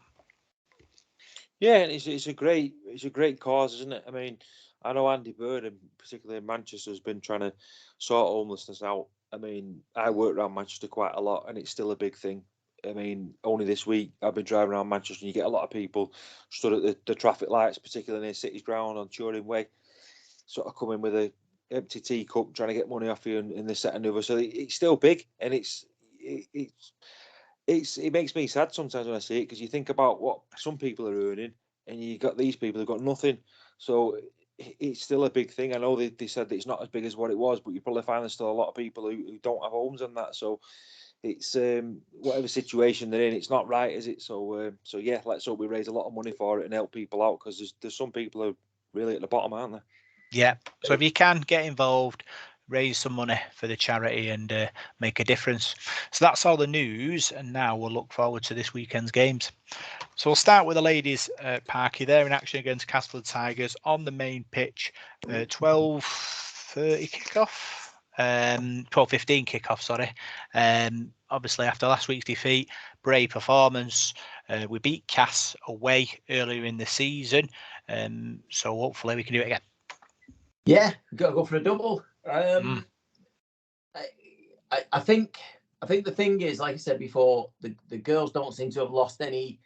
[SPEAKER 2] Yeah, and it's a great cause, isn't it? I mean, I know Andy Burnham, particularly in Manchester, has been trying to sort homelessness out. I mean, I work around Manchester quite a lot, and it's still a big thing. I mean, only this week I've been driving around Manchester, and you get a lot of people stood at the traffic lights, particularly near City's Ground on Turing Way, sort of coming with a empty teacup, trying to get money off you in this, that, and the other. So it's still big, and it makes me sad sometimes when I see it, because you think about what some people are earning, and you got these people who've got nothing. So it's still a big thing. I know they said that it's not as big as what it was, but you probably find there's still a lot of people who don't have homes and that. So it's whatever situation they're in, it's not right, is it? So yeah, let's hope we raise a lot of money for it and help people out, because there's some people who are really at the bottom, aren't there?
[SPEAKER 1] Yeah. So if you can get involved, raise some money for the charity and make a difference. So that's all the news, and now we'll look forward to this weekend's games. So we'll start with the ladies, Parky. They're in action against Castleford Tigers on the main pitch. 12:30 kickoff. 12:15 kickoff, sorry. obviously after last week's defeat, brave performance. We beat Cass away earlier in the season, so hopefully we can do it again.
[SPEAKER 3] Yeah, we've got to go for a double. I think the thing is, like I said before, the girls don't seem to have lost any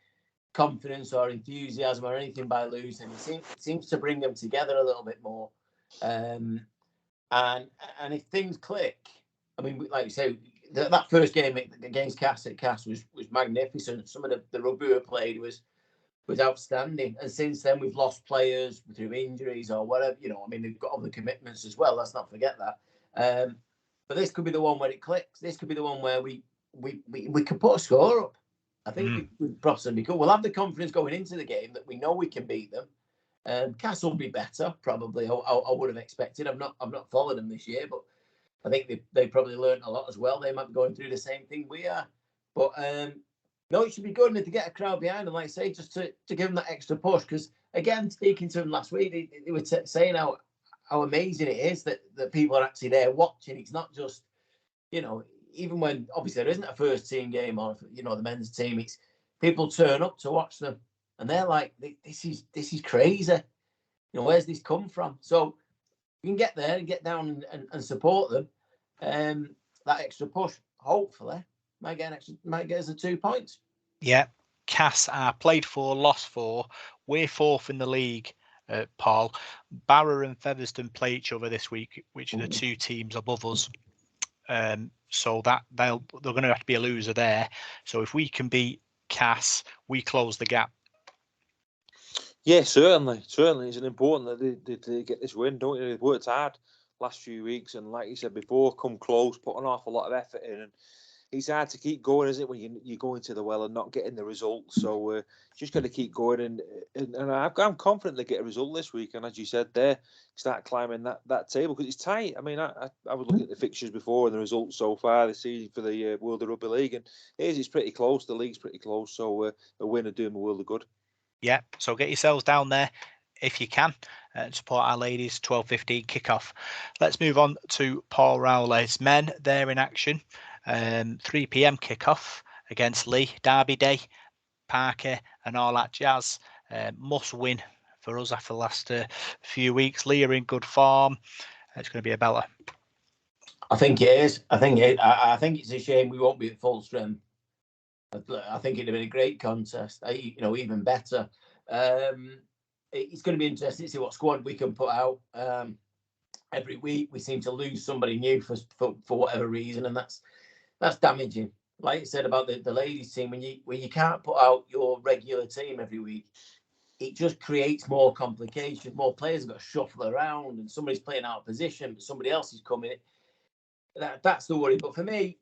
[SPEAKER 3] confidence or enthusiasm or anything by losing. It seems to bring them together a little bit more. And if things click, I mean, like you say, that first game against Cass at Cass was magnificent. Some of the rugby we played was outstanding. And since then, we've lost players through injuries or whatever. You know, I mean, they've got other commitments as well. Let's not forget that. But this could be the one where it clicks. This could be the one where we can put a score up. I think we'd possibly be cool. We'll have the confidence going into the game that we know we can beat them. Cass will be better, probably. I would have expected. I've not followed them this year, but I think they probably learned a lot as well. They might be going through the same thing we are. But no, it should be good. And to get a crowd behind them, like I say, just to give them that extra push. Because again, speaking to them last week, they were saying how amazing it is that people are actually there watching. It's not just, you know, even when obviously there isn't a first team game or, you know, the men's team, it's people turn up to watch them and they're like, this is crazy. You know, where's this come from? So you can get there and get down and support them. That extra push, hopefully, might get us the 2 points.
[SPEAKER 1] Yeah, Cass are played for, lost for. We're fourth in the league, Paul. Barrow and Featherstone play each other this week, which are the two teams above us. So that they're going to have to be a loser there. So if we can beat Cass, we close the gap.
[SPEAKER 2] Yeah, certainly. It's important that they get this win, don't you? They've worked hard last few weeks, and like you said before, come close, put an awful lot of effort in, and it's hard to keep going, isn't it, when you go into the well and not getting the results? So just got to keep going, and I'm confident they get a result this week, and as you said there, start climbing that table because it's tight. I mean, I was looking at the fixtures before and the results so far this season for the World of Rugby League, and it's pretty close. The league's pretty close, so a win would do them a world of good.
[SPEAKER 1] Yeah, so get yourselves down there if you can and support our ladies. 12:15 kickoff. Let's move on to Paul Rowley's men. They're in action. 3 p.m. kickoff against Leigh. Derby Day, Parker, and all that jazz. Must win for us after the last few weeks. Leigh are in good form. It's going to be a belter.
[SPEAKER 3] I think it is. I think it's a shame we won't be at full strength. I think it'd have been a great contest. You know, even better. It's going to be interesting to see what squad we can put out. Every week we seem to lose somebody new for whatever reason, and that's damaging. Like you said about the ladies team, when you can't put out your regular team every week, it just creates more complication. More players have got to shuffle around, and somebody's playing out of position, but somebody else is coming. That's the worry. But for me,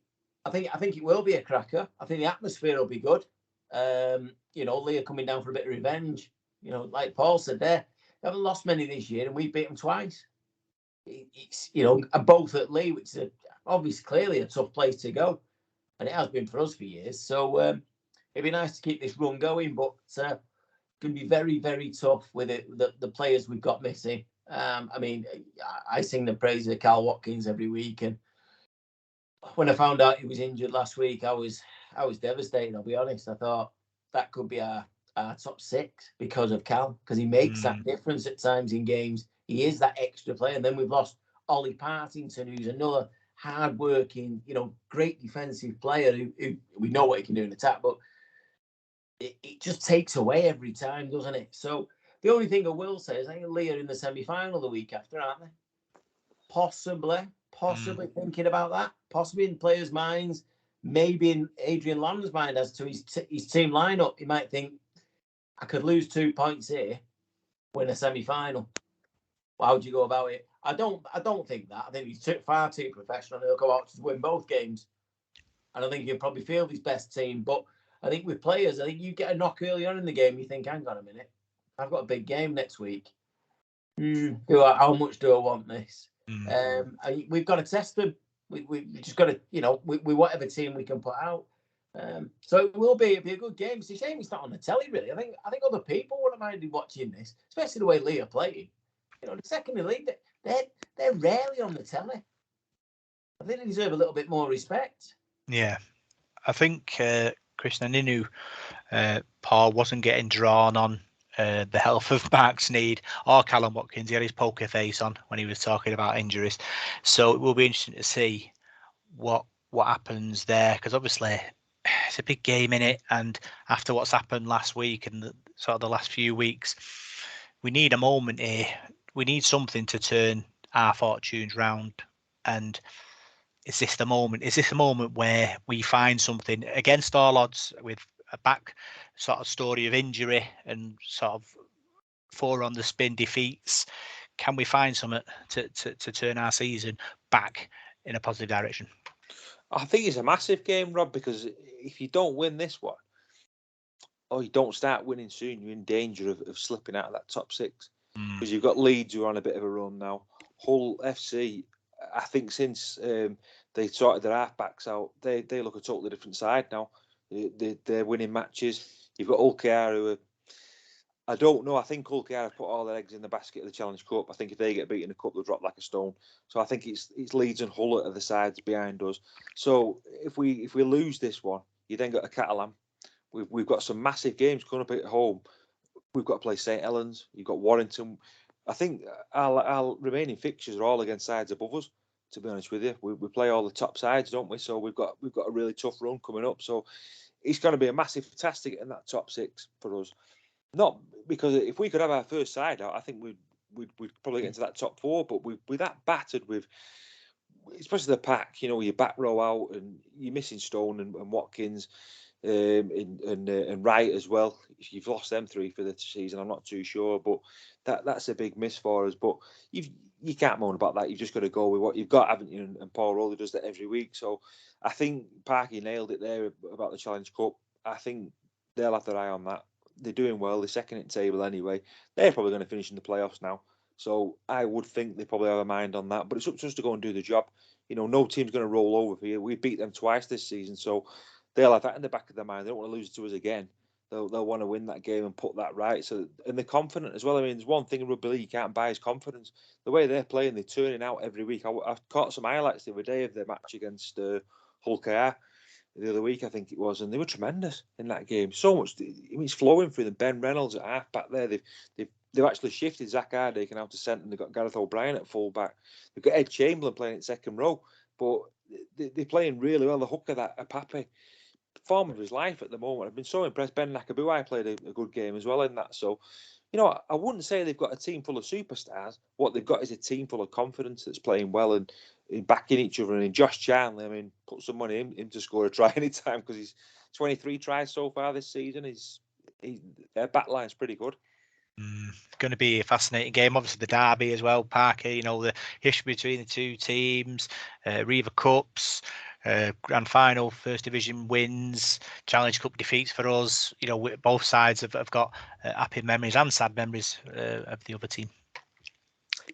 [SPEAKER 3] I think it will be a cracker. I think the atmosphere will be good. You know, Leigh are coming down for a bit of revenge. You know, like Paul said there, they haven't lost many this year, and we beat them twice. It's, you know, both at Leigh, which is obviously clearly a tough place to go, and it has been for us for years. So it'd be nice to keep this run going, but it's going to be very, very tough with it. The players we've got missing. I mean, I sing the praises of Carl Watkins every week, and when I found out he was injured last week, I was devastated. I'll be honest. I thought that could be our top 6 because of Cal, because he makes that difference at times in games. He is that extra player. And then we've lost Oliver Partington, who's another hard-working, you know, great defensive player who we know what he can do in attack, but it just takes away every time, doesn't it? So the only thing I will say is I think Leigh are in the semi-final the week after, aren't they? Possibly thinking about that, possibly in players' minds, maybe in Adrian Lamb's mind as to his team lineup. He might think, I could lose 2 points here, win a semi-final. Well, how do you go about it? I don't think that. I think he's far too professional. He'll go out to win both games, and I think he'll probably field his best team. But I think with players, I think you get a knock early on in the game, you think, hang on a minute, I've got a big game next week. How much do I want this? And we've got to test them. We just got to, you know, we whatever team we can put out. So it will be a good game. It's a shame it's not on the telly, really. I think other people wouldn't mind watching this, especially the way Leigh are playing. You know, the second league, they're rarely on the telly. I think they deserve a little bit more respect.
[SPEAKER 1] Yeah. I think Krishna Ninu, Paul, wasn't getting drawn on the health of Mark Sneyd or Callum Watkins. He had his poker face on when he was talking about injuries. So it will be interesting to see what happens there, because obviously it's a big game in it, and after what's happened last week and the last few weeks, we need a moment here. We need something to turn our fortunes round. And is this the moment? Is this a moment where we find something against all odds with a back sort of story of injury and sort of 4 on the spin defeats? Can we find something to turn our season back in a positive direction?
[SPEAKER 2] I think it's a massive game, Rob, because if you don't win this one, or you don't start winning soon, you're in danger of slipping out of that top 6. Because you've got Leeds who are on a bit of a run now. Hull FC, I think since they sorted their half-backs out, they look a totally different side now. They're winning matches. You've got Ulkar who are, I don't know. I think Ulkar have put all their eggs in the basket of the Challenge Cup. I think if they get beaten in the cup, they'll drop like a stone. So I think it's Leeds and Hull are the sides behind us. So if we lose this one, you then got a Catalan. We've got some massive games coming up at home. We've got to play St Helens. You've got Warrington. I think our remaining fixtures are all against sides above us. To be honest with you, we play all the top sides, don't we? So we've got a really tough run coming up. So it's going to be a massive task to get in that top 6 for us. Not because if we could have our first side out, I think we'd probably get into that top 4. But we're that battered with, especially the pack. You know, your back row out, and you're missing Stone and Watkins. And Wright as well. You've lost them 3 for the season. I'm not too sure, but that's a big miss for us. But you can't moan about that. You've just got to go with what you've got, haven't you? And Paul Rowley does that every week. So I think Parky nailed it there about the Challenge Cup. I think they'll have their eye on that. They're doing well. They're second in table anyway. They're probably going to finish in the playoffs now. So I would think they probably have a mind on that. But it's up to us to go and do the job. You know, no team's going to roll over for you. We beat them twice this season, so they'll have that in the back of their mind. They don't want to lose it to us again. They'll want to win that game and put that right. So, and they're confident as well. I mean, there's one thing in rugby league you can't buy is confidence. The way they're playing, they're turning out every week. I caught some highlights the other day of their match against Hull KR the other week, I think it was, and they were tremendous in that game. So much, I mean, it's flowing through them. Ben Reynolds at half back there. They've actually shifted Zach Hardaker out to centre, and they've got Gareth O'Brien at full back. They've got Ed Chamberlain playing at second row, but they're playing really well. The hooker, that Apape, form of his life at the moment. I've been so impressed. Ben Nakabuai played a good game as well in that. So, you know, I wouldn't say they've got a team full of superstars. What they've got is a team full of confidence that's playing well and backing each other. And in Josh Charnley, I mean, put some money in him to score a try anytime, because he's 23 tries so far this season. Their back line's pretty good.
[SPEAKER 1] Going to be a fascinating game. Obviously, the derby as well, Parker. You know, the history between the two teams, Reaver Cups, Grand Final, First Division wins, Challenge Cup defeats for us. You know, both sides have got happy memories and sad memories of the other team.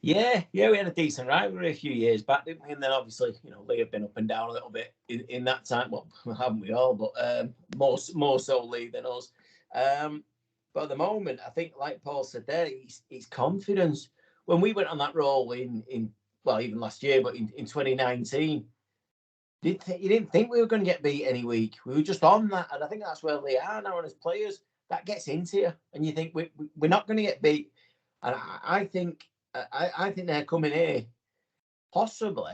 [SPEAKER 3] Yeah, we had a decent rivalry a few years back, didn't we? And then obviously, you know, Leigh have been up and down a little bit in that time. Well, haven't we all? But more so Leigh than us. But at the moment, I think, like Paul said there, it's confidence. When we went on that roll in even last year, but in 2019, you didn't think we were going to get beat any week. We were just on that, and I think that's where they are now. And as players, that gets into you, and you think we're not going to get beat. And I think they're coming here, possibly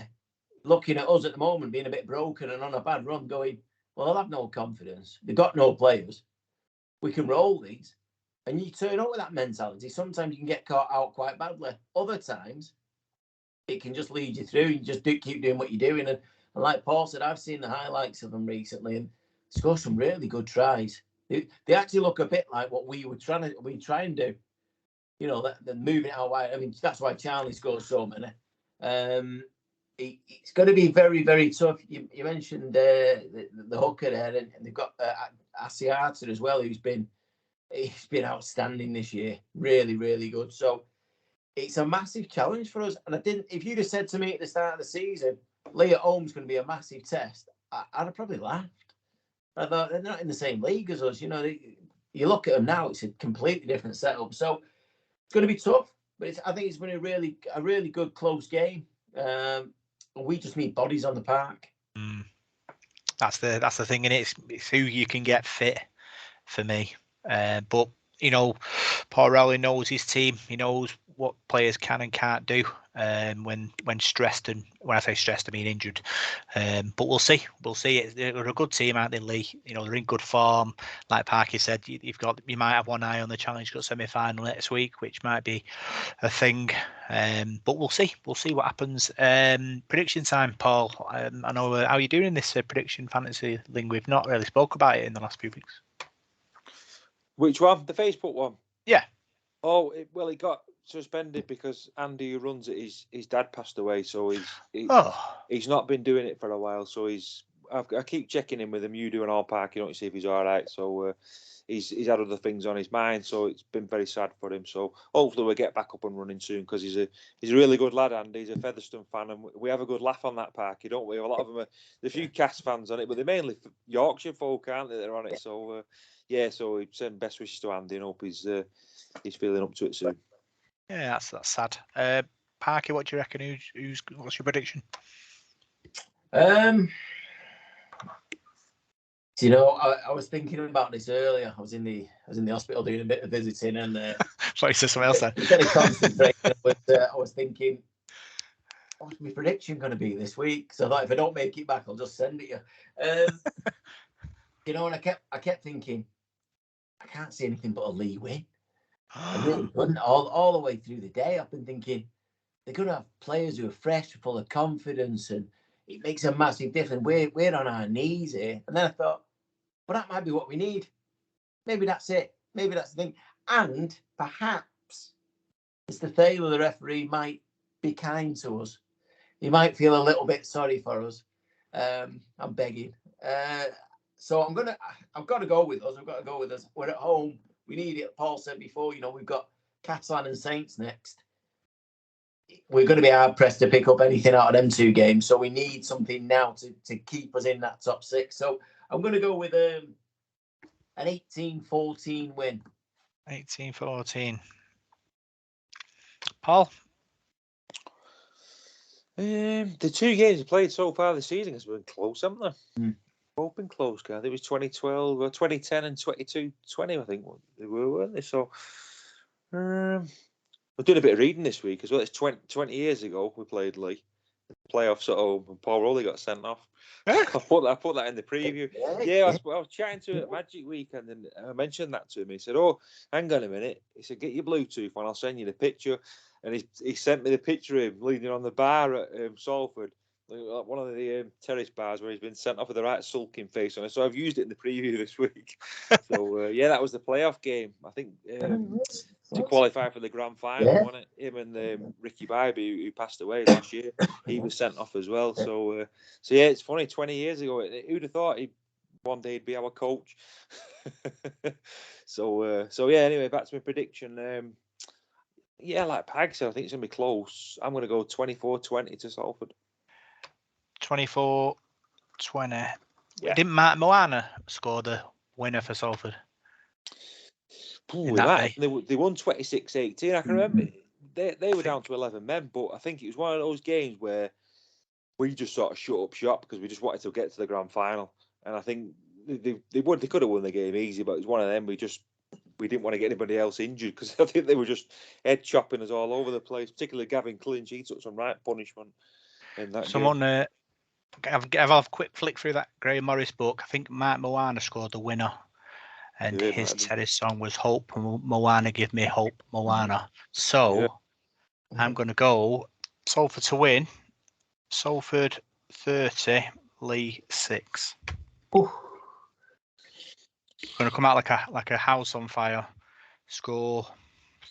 [SPEAKER 3] looking at us at the moment being a bit broken and on a bad run, going, well, they'll have no confidence. They've got no players. We can roll these. And you turn up with that mentality. Sometimes you can get caught out quite badly. Other times, it can just lead you through. You just keep doing what you're doing. And like Paul said, I've seen the highlights of them recently and score some really good tries. They actually look a bit like what we try and do. You know, they're moving it out wide. I mean, that's why Charlie scores so many. It's going to be very, very tough. You mentioned the hooker there, and they've got Asiata as well, who's been outstanding this year. Really, really good. So it's a massive challenge for us. And if you'd have said to me at the start of the season, Leigh at home's going to be a massive test, I'd have probably laughed. I thought they're not in the same league as us. You know, you look at them now, it's a completely different setup. So it's going to be tough, but I think it's been a really good close game. We just need bodies on the park.
[SPEAKER 1] That's the thing, and it's who you can get fit for me. But Paul Rowley knows his team. He knows what players can and can't do when stressed, and when I say stressed, I mean injured. But we'll see. We'll see. They're a good team, aren't they, Leigh? They're in good form. Like Parky said, you might have one eye on the Challenge Cup semi-final next week, which might be a thing. But we'll see. We'll see what happens. Prediction time, Paul. I know how are you doing in this prediction fantasy thing. We've not really spoke about it in the last few weeks.
[SPEAKER 2] Which one? The Facebook one?
[SPEAKER 1] Yeah.
[SPEAKER 2] Oh, it got suspended because Andy, who runs it, his dad passed away, so he's not been doing it for a while. So I keep checking in with him. You do an all park, you don't see if he's all right. So he's had other things on his mind, so it's been very sad for him. So hopefully we'll get back up and running soon, because he's a really good lad, Andy. He's a Featherstone fan, and we have a good laugh on that parky, don't we? A lot of them there's a few Cass fans on it, but they're mainly Yorkshire folk, aren't they? They're on it. So so he send best wishes to Andy and hope he's feeling up to it soon.
[SPEAKER 1] Yeah, that's sad. Parky, what do you reckon? What's your prediction?
[SPEAKER 3] I was thinking about this earlier. I was in the hospital doing a bit of visiting, and
[SPEAKER 1] Sorry, to someone else then.
[SPEAKER 3] Instead of concentrating, I was thinking, what's my prediction going to be this week? So I thought, if I don't make it back, I'll just send it you. And I kept thinking, I can't see anything but a Leigh win. I really couldn't. All the way through the day, I've been thinking they're going to have players who are fresh, full of confidence, and it makes a massive difference. We're on our knees here. And then I thought, well, that might be what we need. Maybe that's it. Maybe that's the thing. And perhaps Mr. Thaler, the referee, might be kind to us. He might feel a little bit sorry for us. I'm begging. So I've got to go with us. I've got to go with us. We're at home. We need it. Paul said before, we've got Catalan and Saints next. We're going to be hard pressed to pick up anything out of them two games. So we need something now to keep us in that top six. So I'm going to go with an 18-14 win.
[SPEAKER 1] 18-14. Paul?
[SPEAKER 2] The two games played so far this season has been close, haven't they? Both been close, guys. It was 2012, or 2010 and 22-20, I think they were, weren't they? So we're doing a bit of reading this week as well. It's 20 years ago we played Leigh. Playoffs at home, and Paul Rowley got sent off. I put that in the preview. I was chatting to him at Magic Weekend, and I mentioned that to him. He said, "Oh, hang on a minute." He said, "Get your Bluetooth on. I'll send you the picture." And he sent me the picture of him leaning on the bar at Salford, one of the terrace bars, where he's been sent off with the right sulking face on it. So I've used it in the preview this week. So that was the playoff game. I think to qualify for the grand final, wasn't it? Him and Ricky Bybee, who passed away last year, he was sent off as well. So it's funny. 20 years ago, who'd have thought one day he'd be our coach? Anyway, back to my prediction. Like Pag said, I think it's going to be close. I'm going to go 24-20 to Salford.
[SPEAKER 1] 24-20. Yeah. Didn't Matt Moana score the winner for Salford?
[SPEAKER 2] They won 26-18. I can remember they were down to 11 men, but I think it was one of those games where we just sort of shut up shop because we just wanted to get to the grand final. And I think they could have won the game easy, but it was one of them we didn't want to get anybody else injured, because I think they were just head chopping us all over the place, particularly Gavin Clinch. He took some right punishment in that game.
[SPEAKER 1] Have a quick flick through that Graham Morris book. I think Mark Moana scored the winner, and his tennis song was Hope. Moana, give me hope, Moana. So I'm going to go Salford to win. Salford 30, Leigh 6. Going to come out like a house on fire. Score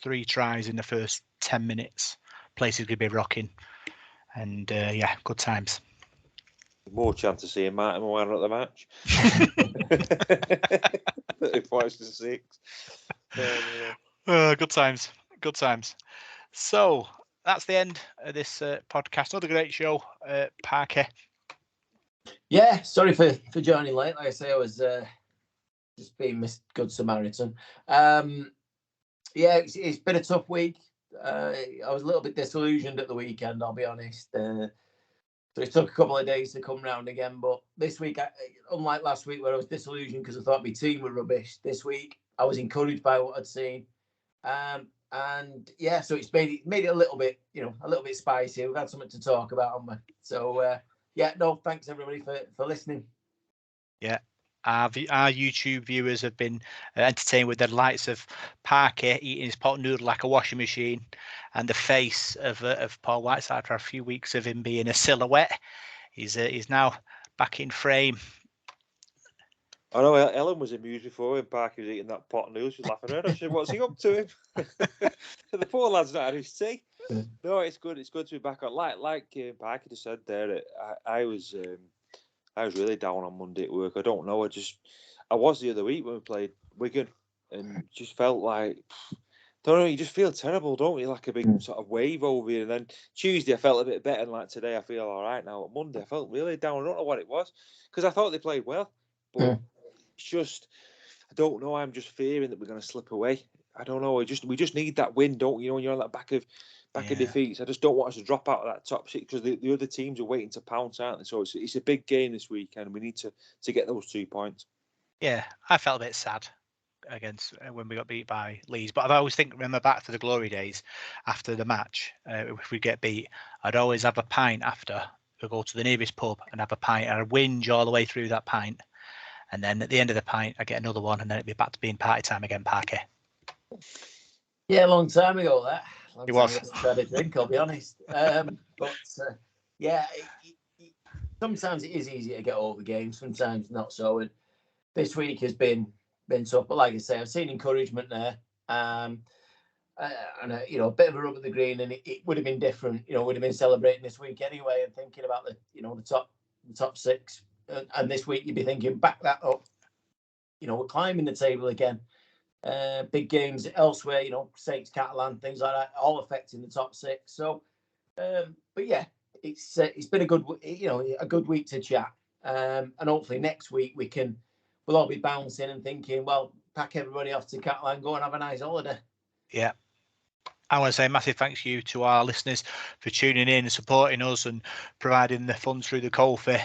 [SPEAKER 1] 3 tries in the first 10 minutes. Place is going to be rocking, and good times.
[SPEAKER 2] More chance of seeing Martin Moana at the match. 35-6.
[SPEAKER 1] Good times. Good times. So that's the end of this podcast. Another great show, Parker.
[SPEAKER 3] Yeah, sorry for joining late. Like I say, I was just being Miss Good Samaritan. It's been a tough week. I was a little bit disillusioned at the weekend, I'll be honest. So it took a couple of days to come round again. But this week, unlike last week where I was disillusioned because I thought my team were rubbish, this week I was encouraged by what I'd seen. And yeah, so it's made it a little bit, a little bit spicy. We've had something to talk about, haven't we? So yeah, no, thanks everybody for listening.
[SPEAKER 1] Yeah. Our YouTube viewers have been entertained with the lights of Parker eating his pot noodle like a washing machine, and the face of Paul Whiteside after a few weeks of him being a silhouette. He's now back in frame.
[SPEAKER 2] I know Ellen was amused before when Parker was eating that pot noodle. She was laughing at her. I said, "What's he up to him?" The poor lad's not had his tea. No, it's good. It's good to be back on. Like Parker just said there. I was really down on Monday at work. I don't know. I was the other week when we played Wigan, and just felt like, don't know. You just feel terrible, don't you? Like a big sort of wave over you. And then Tuesday I felt a bit better, and like today I feel all right now. But Monday I felt really down. I don't know what it was because I thought they played well, but it's just I don't know. I'm just fearing that we're going to slip away. I don't know. We just need that win, don't you? When you're on that back of defeats, I just don't want us to drop out of that top six because the other teams are waiting to pounce, aren't they? So it's a big game this weekend. We need to get those 2 points.
[SPEAKER 1] Yeah, I felt a bit sad against when we got beat by Leeds, but I always remember back to the glory days after the match. If we get beat, I'd always have a pint after. We'd go to the nearest pub and have a pint, and I'd whinge all the way through that pint. And then at the end of the pint, I get another one, and then it'd be back to being party time again, Parker.
[SPEAKER 3] Yeah, a long time ago that.
[SPEAKER 1] It was.
[SPEAKER 3] I had a drink, I'll be honest. But yeah, sometimes it is easy to get over games, sometimes not so. And this week has been tough. But like I say, I've seen encouragement there. And a bit of a rub at the green, and it would have been different. Would have been celebrating this week anyway, and thinking about the top six. And this week you'd be thinking, back that up. We're climbing the table again. Big games elsewhere, Saints, Catalan, things like that, all affecting the top six. So, but yeah, it's been a good week to chat. And hopefully next week we'll all be bouncing and thinking, well, pack everybody off to Catalan, go and have a nice holiday.
[SPEAKER 1] Yeah. I want to say a massive thanks you to our listeners for tuning in and supporting us and providing the funds through the Ko-fi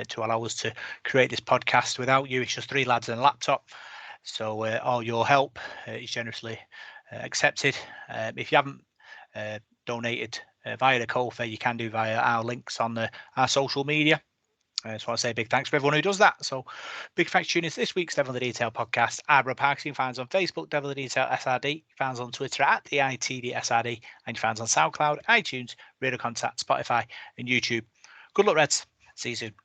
[SPEAKER 1] to allow us to create this podcast. Without you, it's just 3 lads and a laptop. So all your help is generously accepted. If you haven't donated via the Ko-fi, you can do via our links on our social media. So I want to say a big thanks for everyone who does that. So big thanks for tuning in to this week's Devil in the Detail podcast. Arbor Parks, you can find us on Facebook, Devil in the Detail SRD. You can find us on Twitter at DITDSRD. And you can find us on SoundCloud, iTunes, Radio Contact, Spotify and YouTube. Good luck, Reds. See you soon.